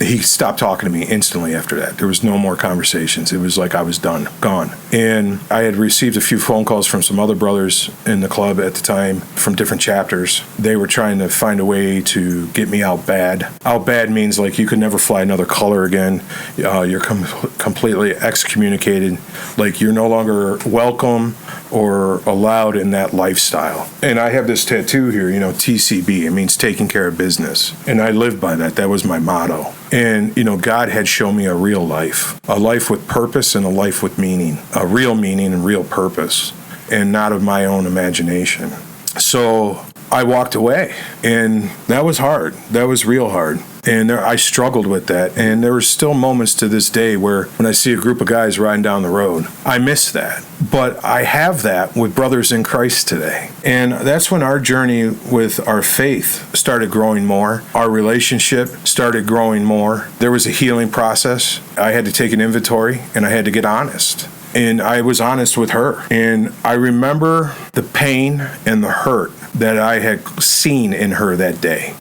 he stopped talking to me instantly after that. There was no more conversations. It was like I was done, gone. And I had received a few phone calls from some other brothers in the club at the time from different chapters. They were trying to find a way to get me out bad. Out bad means like you could never fly another color again. You're completely excommunicated. Like you're no longer welcome or allowed in that lifestyle. And I have this tattoo here, TCB. It means taking care of business. And I lived by that. That was my motto. And, God had shown me a real life, a life with purpose and a life with meaning, a real meaning and real purpose, and not of my own imagination. So I walked away, and that was hard. That was real hard. And I struggled with that. And there were still moments to this day where when I see a group of guys riding down the road, I miss that. But I have that with brothers in Christ today. And that's when our journey with our faith started growing more. Our relationship started growing more. There was a healing process. I had to take an inventory and I had to get honest. And I was honest with her. And I remember the pain and the hurt that I had seen in her that day.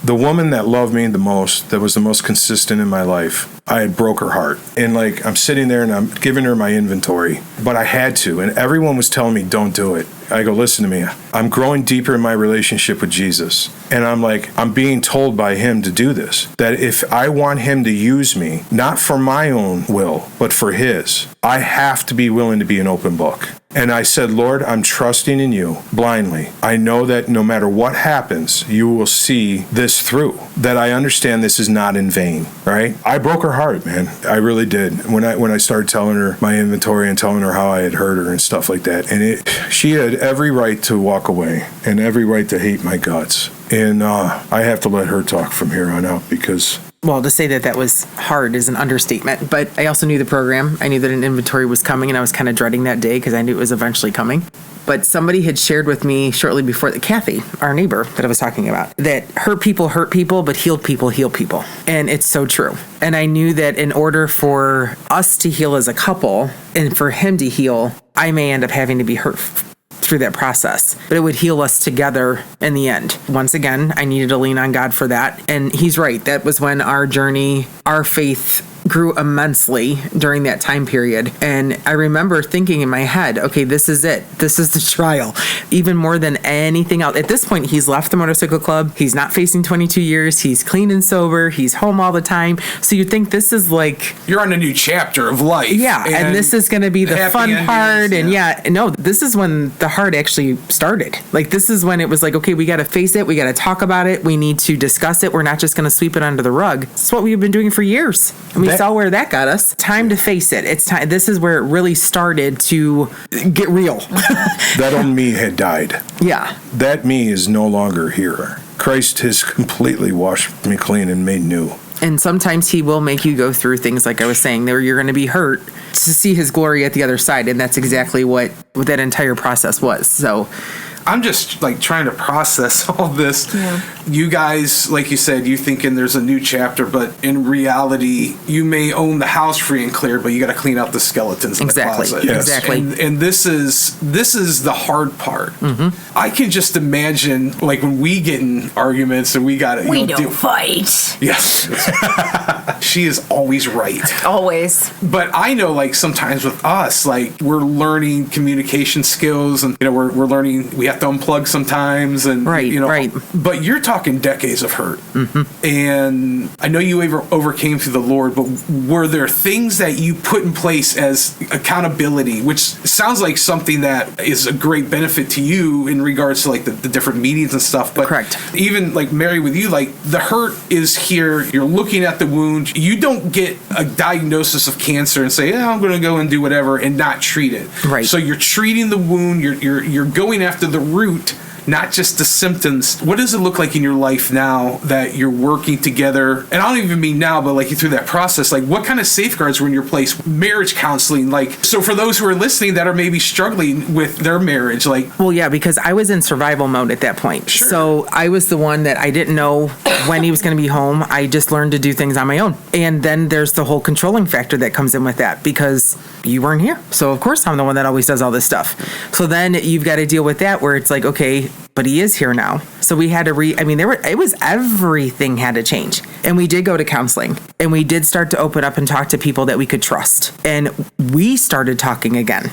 The woman that loved me the most, that was the most consistent in my life, I had broke her heart. And I'm sitting there and I'm giving her my inventory, but I had to. And everyone was telling me, don't do it. I go, listen to me. I'm growing deeper in my relationship with Jesus. And I'm being told by him to do this, that if I want him to use me, not for my own will, but for his, I have to be willing to be an open book. And I said, Lord, I'm trusting in you blindly. I know that no matter what happens, you will see this through, that I understand this is not in vain, right? I broke her heart, man. I really did. When I started telling her my inventory and telling her how I had hurt her and stuff like that. And she had every right to walk away and every right to hate my guts. And I have to let her talk from here on out because... Well, to say that was hard is an understatement, but I also knew the program. I knew that an inventory was coming, and I was kind of dreading that day because I knew it was eventually coming. But somebody had shared with me shortly before that, Kathy, our neighbor that I was talking about, that hurt people, but healed people, heal people. And it's so true. And I knew that in order for us to heal as a couple and for him to heal, I may end up having to be hurt through that process, but it would heal us together in the end. Once again, I needed to lean on God for that. And he's right. That was when our journey, our faith grew immensely during that time period. And I remember thinking in my head, okay, this is it. This is the trial. Even more than anything else. At this point, he's left the motorcycle club. He's not facing 22 years. He's clean and sober. He's home all the time. So you'd think this is like... You're on a new chapter of life. Yeah. And this is going to be the fun part. And no, this is when the hard actually started. Like, this is when it was like, okay, we got to face it. We got to talk about it. We need to discuss it. We're not just going to sweep it under the rug. It's what we've been doing for years. And we saw where that got us. Time to face it. It's time. This is where it really started to get real. That old me had died. Yeah. That me is no longer here. Christ has completely washed me clean and made new. And sometimes he will make you go through things like I was saying, there you're going to be hurt to see his glory at the other side. And that's exactly what that entire process was. So I'm just trying to process all this. Yeah. You guys, like you said, you thinking there's a new chapter, but in reality, you may own the house free and clear, but you got to clean out the skeletons in the closet. Yes. Exactly. And this is the hard part. Mm-hmm. I can just imagine when we get in arguments and we got to we don't fight. Yes. She is always right. Always. But I know sometimes with us, we're learning communication skills and we're learning we have to unplug sometimes and right. But you're talking decades of hurt. Mm-hmm. And I know you overcame through the Lord, but were there things that you put in place as accountability, which sounds like something that is a great benefit to you in regards to the different meetings and stuff, but correct. Even Mary with you, the hurt is here, you're looking at the wound, you don't get a diagnosis of cancer and say, I'm going to go and do whatever and not treat it. Right. So you're treating the wound, you're going after the root, not just the symptoms. What does it look like in your life now that you're working together? And I don't even mean now, but you through that process, what kind of safeguards were in your place? Marriage counseling, so for those who are listening that are maybe struggling with their marriage, Well, yeah, because I was in survival mode at that point. Sure. So I was the one that I didn't know when he was going to be home. I just learned to do things on my own. And then there's the whole controlling factor that comes in with that because you weren't here. So of course I'm the one that always does all this stuff. So then you've got to deal with that where it's okay, but he is here now. So we had to everything had to change. And we did go to counseling, and we did start to open up and talk to people that we could trust. And we started talking again.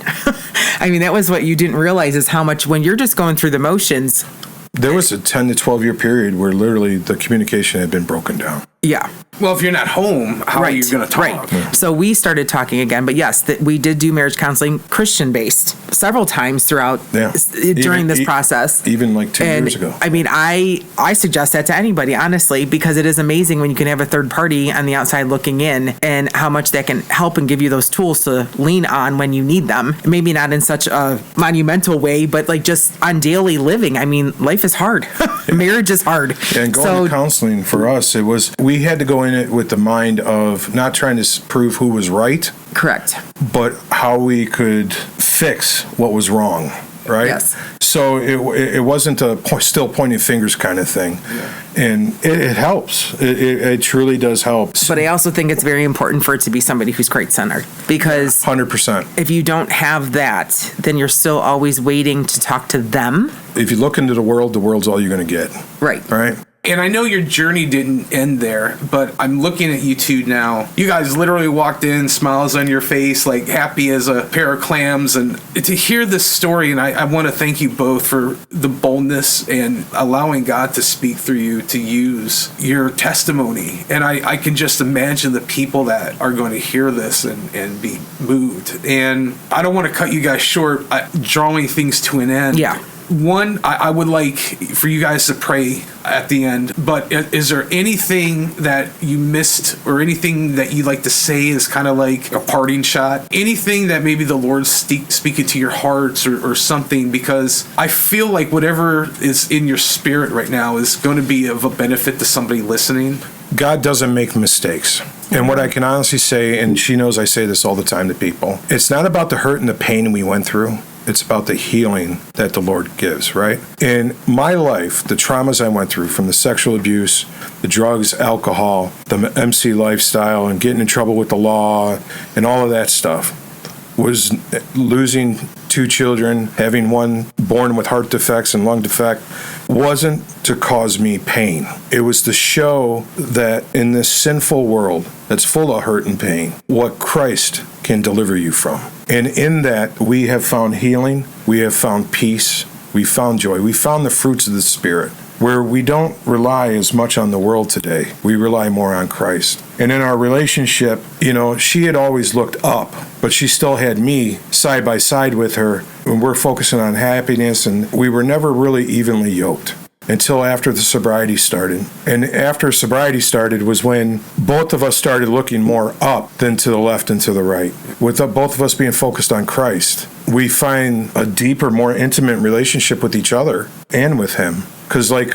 I mean, that was what you didn't realize, is how much, when you're just going through the motions. There was a 10 to 12 year period where literally the communication had been broken down. Yeah. Well, if you're not home, how are you going to talk? Right. Yeah. So we started talking again, but yes, we did do marriage counseling, Christian-based, several times throughout during this process. Even like 2 years ago. I mean, I suggest that to anybody, honestly, because it is amazing when you can have a third party on the outside looking in, and how much that can help and give you those tools to lean on when you need them. Maybe not in such a monumental way, but like just on daily living. I mean, life is hard. Marriage is hard. And going to counseling for us, we had to go in it with the mind of not trying to prove who was right. Correct. But how we could fix what was wrong, right? Yes. So it wasn't a still pointing fingers kind of thing. Yeah. And it helps. It truly does help. But I also think it's very important for it to be somebody who's Christ-centered, because 100%. If you don't have that, then you're still always waiting to talk to them. If you look into the world's all you're going to get. Right. Right. And I know your journey didn't end there, but I'm looking at you two now. You guys literally walked in, smiles on your face, like happy as a pair of clams. And to hear this story, and I want to thank you both for the boldness and allowing God to speak through you to use your testimony. And I can just imagine the people that are going to hear this and be moved. And I don't want to cut you guys short, drawing things to an end. Yeah. One, I would like for you guys to pray at the end, but is there anything that you missed or anything that you'd like to say is kind of like a parting shot? Anything that maybe the Lord's speaking to your hearts or something? Because I feel like whatever is in your spirit right now is going to be of a benefit to somebody listening. God doesn't make mistakes. And what I can honestly say, and she knows I say this all the time to people, it's not about the hurt and the pain we went through. It's about the healing that the Lord gives, right? In my life, the traumas I went through, from the sexual abuse, the drugs, alcohol, the MC lifestyle, and getting in trouble with the law, and all of that stuff, was losing 2 children, having one born with heart defects and lung defect, wasn't to cause me pain. It was to show that in this sinful world that's full of hurt and pain, what Christ can deliver you from. And in that, we have found healing, we have found peace, we found joy, we found the fruits of the Spirit, where we don't rely as much on the world today. We rely more on Christ. And in our relationship, she had always looked up, but she still had me side by side with her, and we're focusing on happiness, and we were never really evenly yoked until after the sobriety started. And after sobriety started was when both of us started looking more up than to the left and to the right. With both of us being focused on Christ, we find a deeper, more intimate relationship with each other and with Him. Because like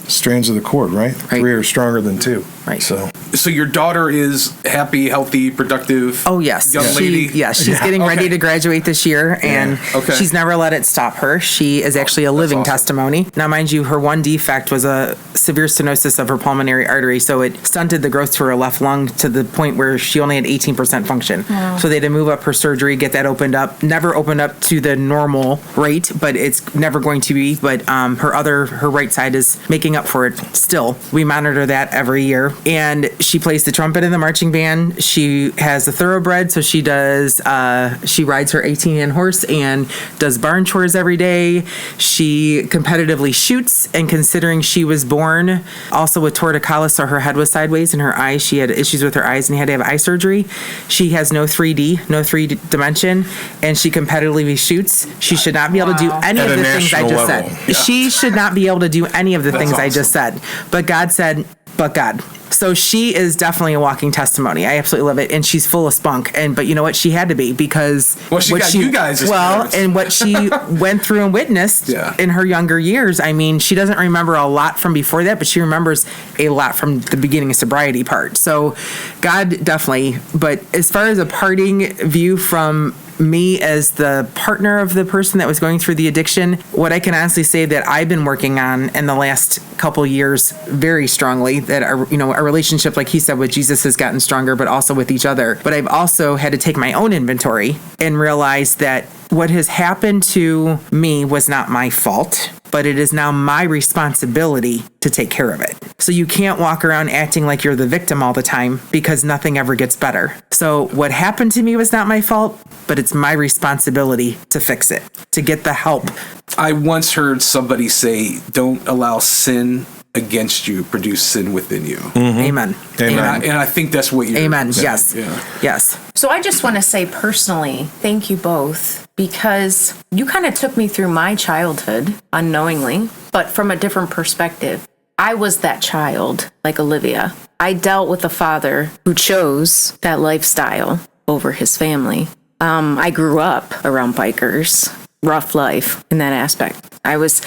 strands of the cord, right? 3 are stronger than 2. Right. So your daughter is happy, healthy, productive. Oh yes, young lady. She's getting ready to graduate this year, and she's never let it stop her. She is actually a living testimony. Now, mind you, her one defect was a severe stenosis of her pulmonary artery, so it stunted the growth to her left lung to the point where she only had 18% function. Wow. So they had to move up her surgery, get that opened up. Never opened up to the normal rate, but it's never going to be. But her right side is making up for it still. We monitor that every year. And she plays the trumpet in the marching band. She has a thoroughbred, so she rides her 18-hand horse and does barn chores every day. She competitively shoots, and considering she was born also with torticollis, so her head was sideways, and her eyes, she had issues with her eyes and had to have eye surgery. She has no 3D, no 3 dimension, and she competitively shoots. She should not be able to do any of the things I just said. Yeah. She should not be able to do any of the things I just said. But God said, but God. So she is definitely a walking testimony. I absolutely love it. And she's full of spunk. But you know what? She had to be, because you guys as parents. And what she went through and witnessed in her younger years. I mean, she doesn't remember a lot from before that, but she remembers a lot from the beginning of sobriety part. So God definitely. But as far as a parting view from me as the partner of the person that was going through the addiction, what I can honestly say that I've been working on in the last couple years very strongly, that our relationship, like he said, with Jesus has gotten stronger, but also with each other. But I've also had to take my own inventory and realize that what has happened to me was not my fault. but it is now my responsibility to take care of it. So you can't walk around acting like you're the victim all the time because nothing ever gets better. So what happened to me was not my fault, but it's my responsibility to fix it, to get the help. I once heard somebody say, don't allow sin against you produce sin within you. Amen. Amen. And I think that's what you're Amen. saying. Yes. Yeah. Yes. So I just want to say personally, thank you both, because you kind of took me through my childhood unknowingly, but from a different perspective. I was that child, like Olivia. I dealt with a father who chose that lifestyle over his family. I grew up around bikers, rough life in that aspect. I was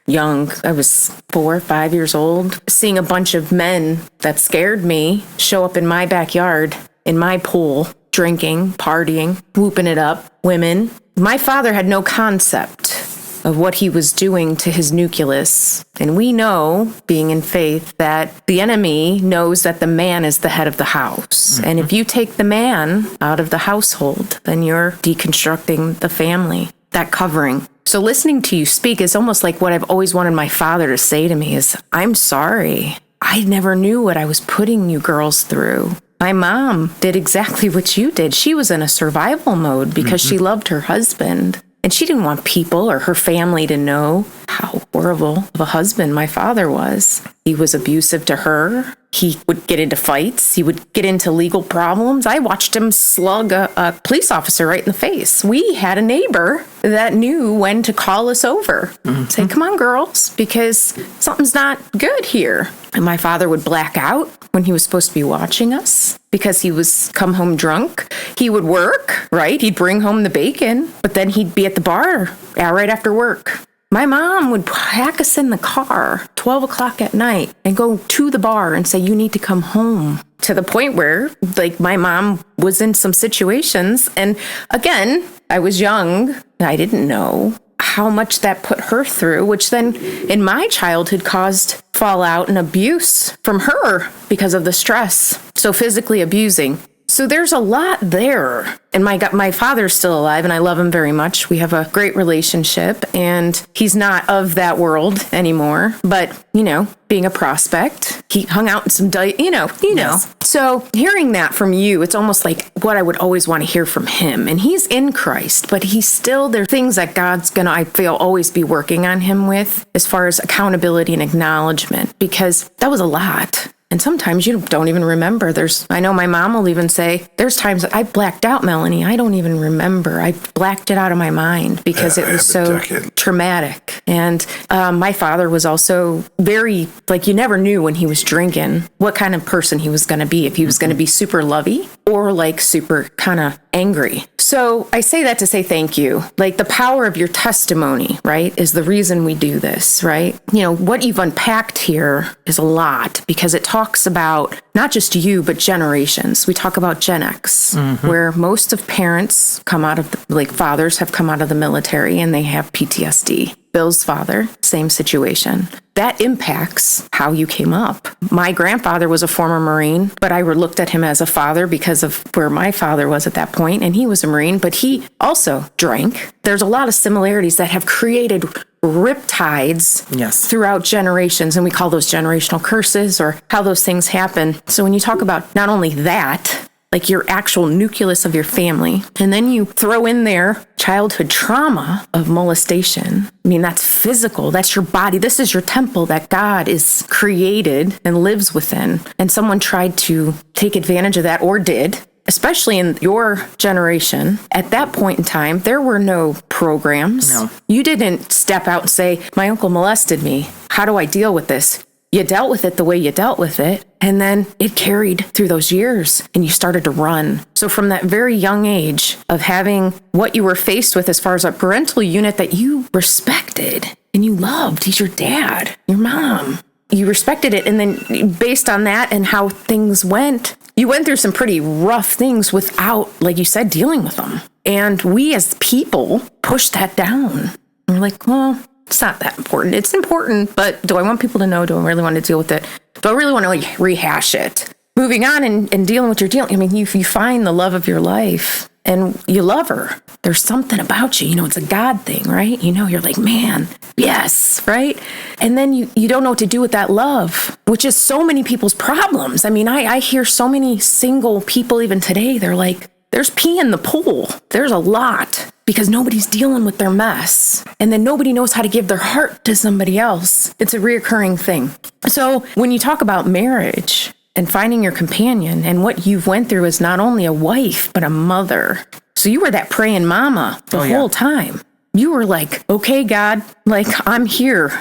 young. I was 4 or 5 years old, seeing a bunch of men that scared me show up in my backyard, in my pool, drinking, partying, whooping it up, women. My father had no concept of what he was doing to his nucleus. And we know, being in faith, that the enemy knows that the man is the head of the house. And if you take the man out of the household, then you're deconstructing the family, that covering. So listening to you speak is almost like what I've always wanted my father to say to me is, I'm sorry. I never knew what I was putting you girls through. My mom did exactly what you did. She was in a survival mode because she loved her husband. And she didn't want people or her family to know how horrible of a husband my father was. He was abusive to her. He would get into fights. He would get into legal problems. I watched him slug a police officer right in the face. We had a neighbor that knew when to call us over. Say, come on, girls, because something's not good here. And my father would black out when he was supposed to be watching us because he was come home drunk. He would work, right? He'd bring home the bacon, but then he'd be at the bar right after work. My mom would pack us in the car 12 o'clock at night and go to the bar and say, you need to come home. To the point where, like, my mom was in some situations. And again, I was young. I didn't know how much that put her through, which then in my childhood caused fallout and abuse from her because of the stress. So physically abusing. So there's a lot there. And my father's still alive and I love him very much. We have a great relationship and he's not of that world anymore. But, you know, being a prospect, he hung out in some, you know. Yes. So hearing that from you, it's almost like what I would always want to hear from him. And he's in Christ, but he's still, there are things that God's going to, I feel, always be working on him with as far as accountability and acknowledgement, because that was a lot. And sometimes you don't even remember. I know my mom will even say, there's times that I blacked out, Melanie. I don't even remember. I blacked it out of my mind because it was so traumatic. And my father was also very, like, you never knew when he was drinking what kind of person he was going to be. If he was going to be super lovey or like super kind of angry. So I say that to say thank you. Like, the power of your testimony, right, is the reason we do this, right? You know, what you've unpacked here is a lot because it talks about not just you, but generations. We talk about Gen X, where most of parents come out of, fathers have come out of the military and they have PTSD. Bill's father, same situation. That impacts how you came up. My grandfather was a former Marine, but I looked at him as a father because of where my father was at that point, and he was a Marine, but he also drank. There's a lot of similarities that have created riptides throughout generations, and we call those generational curses or how those things happen. So when you talk about not only that, like your actual nucleus of your family, and then you throw in there childhood trauma of molestation. I mean, that's physical. That's your body. This is your temple that God is created and lives within. And someone tried to take advantage of that, or did, especially in your generation. At that point in time, there were no programs. No. You didn't step out and say, my uncle molested me. How do I deal with this? You dealt with it the way you dealt with it, and then it carried through those years, and you started to run. So from that very young age of having what you were faced with as far as a parental unit that you respected and you loved, he's your dad, your mom, you respected it, and then based on that and how things went, you went through some pretty rough things without, like you said, dealing with them. And we as people pushed that down. And we're like, well, it's not that important. It's important, but do I want people to know? Do I really want to deal with it? Do I really want to rehash it? Moving on and dealing with your dealing. I mean, you find the love of your life and you love her. There's something about you, it's a God thing, right? You're like, man, yes, right? And then you don't know what to do with that love, which is so many people's problems. I mean, I hear so many single people even today, they're like, there's pee in the pool. There's a lot because nobody's dealing with their mess. And then nobody knows how to give their heart to somebody else. It's a reoccurring thing. So when you talk about marriage and finding your companion, and what you've went through as not only a wife, but a mother. So you were that praying mama the whole time. You were like, okay, God, like, I'm here.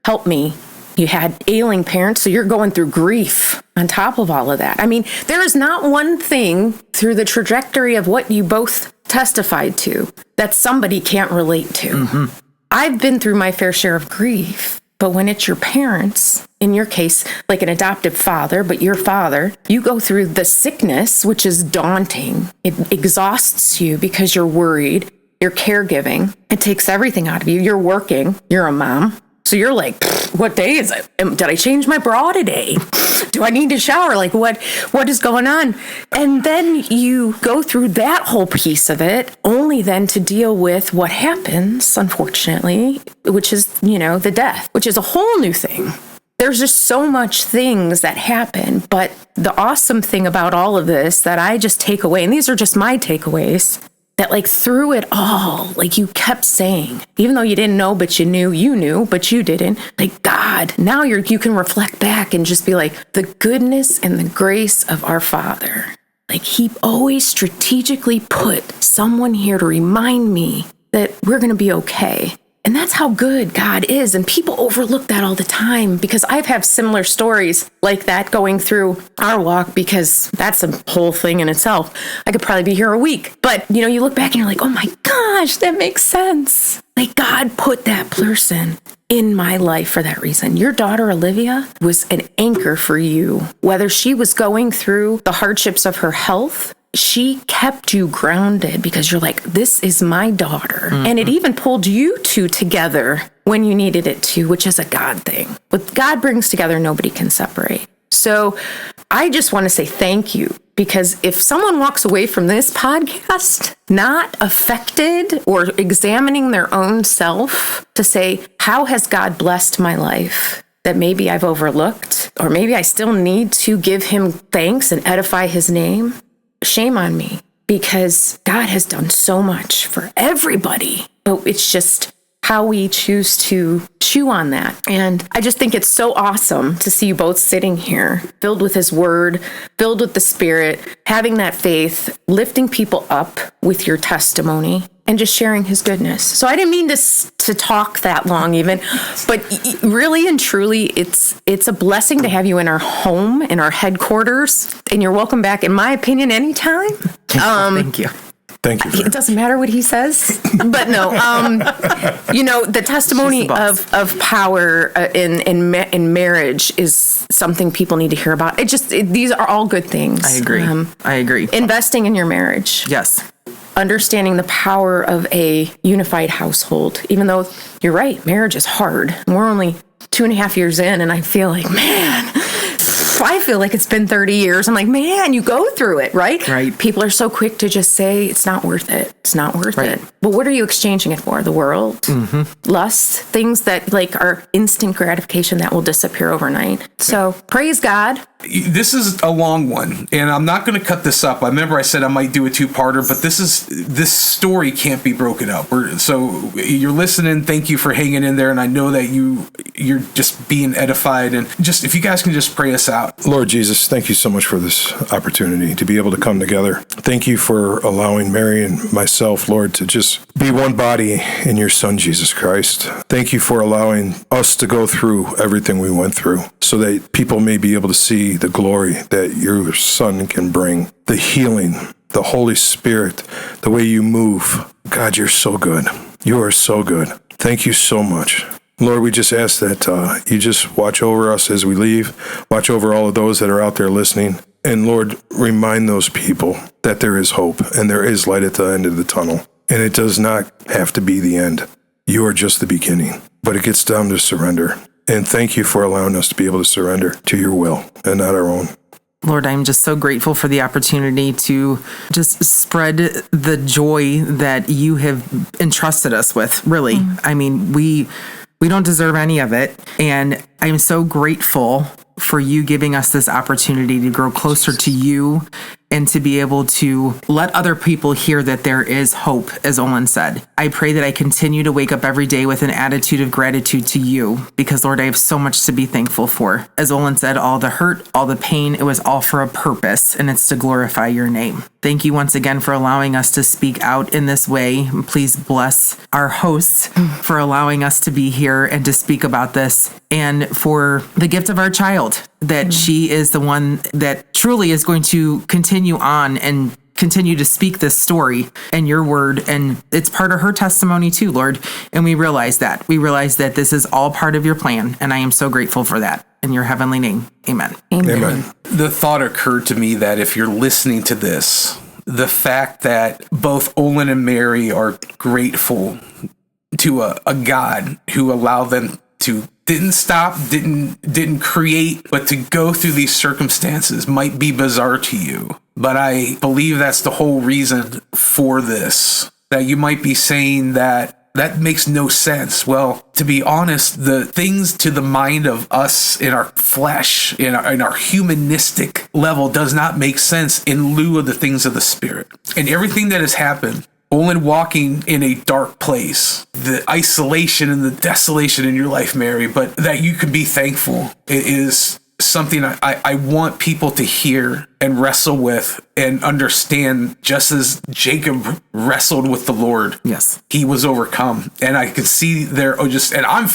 Help me. You had ailing parents, so you're going through grief on top of all of that. I mean, there is not one thing through the trajectory of what you both testified to that somebody can't relate to. Mm-hmm. I've been through my fair share of grief, but when it's your parents, in your case, like an adoptive father, but your father, you go through the sickness, which is daunting. It exhausts you because you're worried, you're caregiving. It takes everything out of you. You're working, you're a mom. So you're like, what day is it? Did I change my bra today? Do I need to shower? Like, what is going on? And then you go through that whole piece of it, only then to deal with what happens, unfortunately, which is, the death, which is a whole new thing. There's just so much things that happen. But the awesome thing about all of this that I just take away, and these are just my takeaways, that like through it all, like you kept saying, even though you didn't know, but you knew, but you didn't, like, God, now you can reflect back and just be like, the goodness and the grace of our Father. Like, he always strategically put someone here to remind me that we're going to be okay. And that's how good God is. And people overlook that all the time, because I've had similar stories like that going through our walk, because that's a whole thing in itself. I could probably be here a week. But, you look back and you're like, oh my gosh, that makes sense. Like, God put that person in my life for that reason. Your daughter, Olivia, was an anchor for you. Whether she was going through the hardships of her health, she kept you grounded, because you're like, this is my daughter. Mm-hmm. And it even pulled you two together when you needed it to, which is a God thing. What God brings together, nobody can separate. So I just want to say thank you, because if someone walks away from this podcast not affected or examining their own self to say, how has God blessed my life that maybe I've overlooked, or maybe I still need to give him thanks and edify his name, shame on me, because God has done so much for everybody. But it's just how we choose to chew on that. And I just think it's so awesome to see you both sitting here, filled with his word, filled with the Spirit, having that faith, lifting people up with your testimony, and just sharing his goodness. So I didn't mean to talk that long even, but really and truly, it's a blessing to have you in our home, in our headquarters, and you're welcome back, in my opinion, anytime. Thank you. Thank you. It doesn't matter what he says, but no, the testimony of power in marriage is something people need to hear about. These are all good things. I agree. Investing in your marriage. Yes. Understanding the power of a unified household, even though you're right, marriage is hard. We're only 2.5 years in, and I feel like, man, I feel like it's been 30 years. I'm like, man, you go through it, right? Right. People are so quick to just say, it's not worth it. It's not worth it. But what are you exchanging it for? The world? Mm-hmm. Lust? Things that like are instant gratification that will disappear overnight. So praise God. This is a long one, and I'm not going to cut this up. I remember I said I might do a two-parter, but this story can't be broken up. So you're listening. Thank you for hanging in there, and I know that you're just being edified. And just if you guys can just pray us out. Lord Jesus, thank you so much for this opportunity to be able to come together. Thank you for allowing Mary and myself, Lord, to just be one body in your Son, Jesus Christ. Thank you for allowing us to go through everything we went through, so that people may be able to see the glory that your Son can bring, the healing, the Holy Spirit, the way you move. God, you're so good. You are so good. Thank you so much. Lord, we just ask that you just watch over us as we leave, watch over all of those that are out there listening, and Lord, remind those people that there is hope and there is light at the end of the tunnel, and it does not have to be the end. You are just the beginning, but it gets down to surrender. And thank you for allowing us to be able to surrender to your will and not our own. Lord, I'm just so grateful for the opportunity to just spread the joy that you have entrusted us with, really. I mean, we don't deserve any of it. And I'm so grateful for you giving us this opportunity to grow closer to you and to be able to let other people hear that there is hope, as Olen said. I pray that I continue to wake up every day with an attitude of gratitude to you, because, Lord, I have so much to be thankful for. As Olen said, all the hurt, all the pain, it was all for a purpose, and it's to glorify your name. Thank you once again for allowing us to speak out in this way. Please bless our hosts for allowing us to be here and to speak about this, and for the gift of our child, that she is the one that truly is going to continue on and continue to speak this story and your word. And it's part of her testimony too, Lord. And we realize that. We realize that this is all part of your plan. And I am so grateful for that. In your heavenly name, amen. Amen. The thought occurred to me that if you're listening to this, the fact that both Olen and Mary are grateful to a God who allowed them to didn't stop, didn't create, but to go through these circumstances might be bizarre to you. But I believe that's the whole reason for this, that you might be saying that makes no sense. Well, to be honest, the things to the mind of us in our flesh, in our humanistic level, does not make sense in lieu of the things of the Spirit. And everything that has happened, Olen walking in a dark place, the isolation and the desolation in your life, Mary, but that you can be thankful, it is something I want people to hear and wrestle with and understand. Just as Jacob wrestled with the Lord, yes, he was overcome. And I could see there, and I'm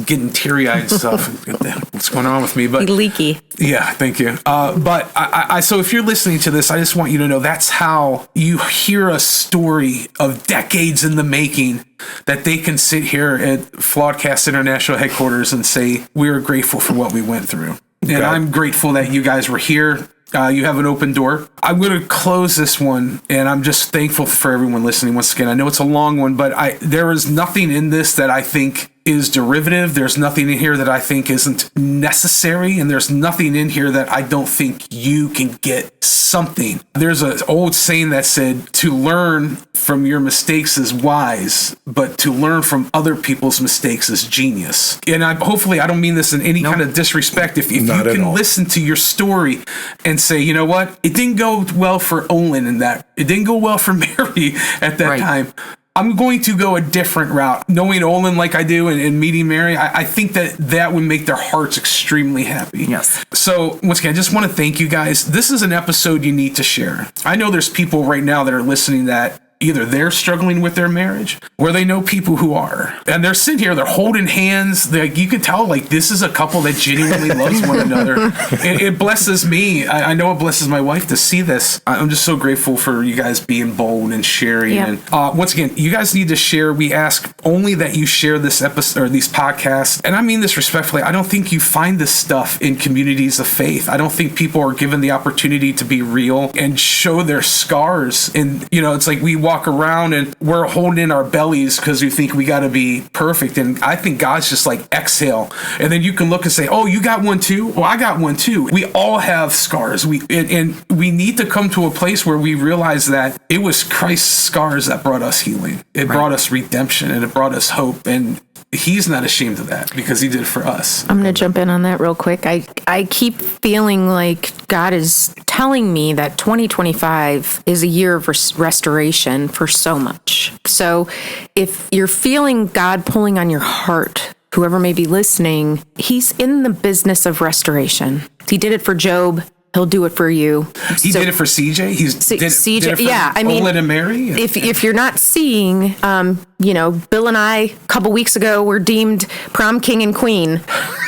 getting teary-eyed and stuff. What's going on with me? But leaky. Yeah, thank you. But so if you're listening to this, I just want you to know that's how you hear a story of decades in the making, that they can sit here at Flawedcast International headquarters and say, we're grateful for what we went through. And I'm grateful that you guys were here. You have an open door. I'm going to close this one, and I'm just thankful for everyone listening. Once again, I know it's a long one, but there is nothing in this that I think is derivative. There's nothing in here that I think isn't necessary, and there's nothing in here that I don't think you can get something. There's an old saying that said, to learn from your mistakes is wise, but to learn from other people's mistakes is genius. And hopefully I don't mean this in any kind of disrespect. If you can listen to your story and say, you know what, it didn't go well for Olen in that, it didn't go well for Mary at that time. I'm going to go a different route. Knowing Olen like I do and meeting Mary, I think that would make their hearts extremely happy. Yes. So once again, I just want to thank you guys. This is an episode you need to share. I know there's people right now that are listening that either they're struggling with their marriage or they know people who are. And they're sitting here, they're holding hands. You can tell, like, this is a couple that genuinely loves one another. It blesses me. I know it blesses my wife to see this. I'm just so grateful for you guys being bold and sharing. Yeah. And once again, you guys need to share. We ask only that you share this episode or these podcasts. And I mean this respectfully. I don't think you find this stuff in communities of faith. I don't think people are given the opportunity to be real and show their scars. And, it's like we walk around and we're holding in our bellies because we think we got to be perfect. And I think God's just like, exhale. And then you can look and say, oh, you got one too? Well, I got one too. We all have scars. And we need to come to a place where we realize that it was Christ's scars that brought us healing. It brought us redemption, and it brought us hope. And he's not ashamed of that because he did it for us. I'm going to jump in on that real quick. I keep feeling like God is telling me that 2025 is a year of restoration for so much. So if you're feeling God pulling on your heart, whoever may be listening, he's in the business of restoration. He did it for Job. He'll do it for you. He did it for CJ. CJ. Did it for I mean, Olen and Mary. If you're not seeing, Bill and I, a couple weeks ago, were deemed prom king and queen.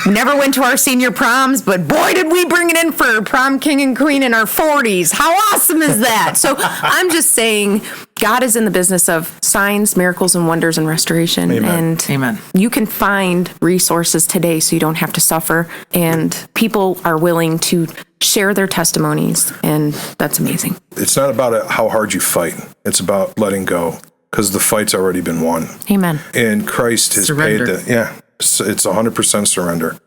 We never went to our senior proms, but boy, did we bring it in for prom king and queen in our 40s. How awesome is that? So I'm just saying, God is in the business of signs, miracles, and wonders and restoration. Amen. And you can find resources today so you don't have to suffer. And people are willing to share their testimonies, and that's amazing. It's not about how hard you fight. It's about letting go, because the fight's already been won. Amen. And Christ has paid the It's 100% surrender.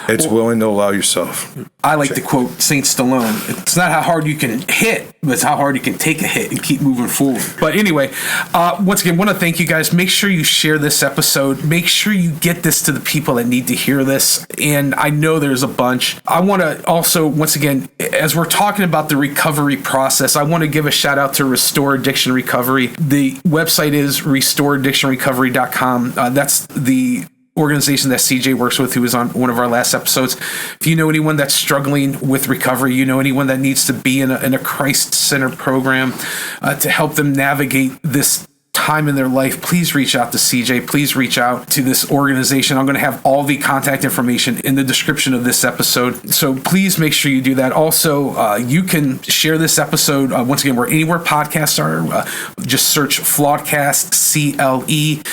It's willing to allow yourself. I like to quote Saint Stallone. It's not how hard you can hit, but it's how hard you can take a hit and keep moving forward. But anyway, once again, want to thank you guys. Make sure you share this episode. Make sure you get this to the people that need to hear this. And I know there's a bunch. I want to also, once again, as we're talking about the recovery process, I want to give a shout out to Restore Addiction Recovery. The website is restoreaddictionrecovery.com. That's the organization that CJ works with, who was on one of our last episodes. If you know anyone that's struggling with recovery, you know anyone that needs to be in a Christ-centered program to help them navigate this time in their life, please reach out to CJ. Please reach out to this organization. I'm going to have all the contact information in the description of this episode. So please make sure you do that. Also, you can share this episode, once again, anywhere podcasts are. Just search Flawedcast, CLE.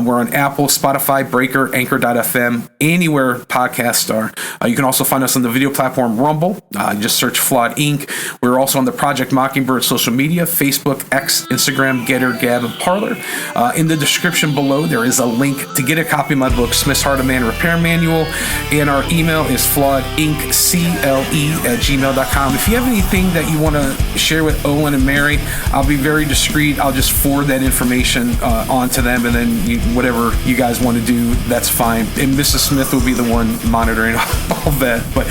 We're on Apple, Spotify, Breaker, Anchor.fm, anywhere podcasts are. You can also find us on the video platform Rumble. Just search Flawed Inc. We're also on the Project Mockingbird social media, Facebook, X, Instagram, Getter, Gab, and Parler. In the description below, there is a link to get a copy of my book, Smith's Heart of Man Repair Manual, and our email is flawedinccle@gmail.com. If you have anything that you want to share with Olen and Mary, I'll be very discreet. I'll just forward that information on to them, and then whatever you guys want to do, that's fine. And Mrs. Smith will be the one monitoring all that. But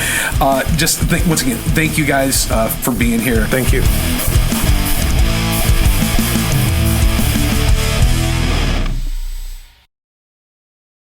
once again, thank you guys for being here. Thank you.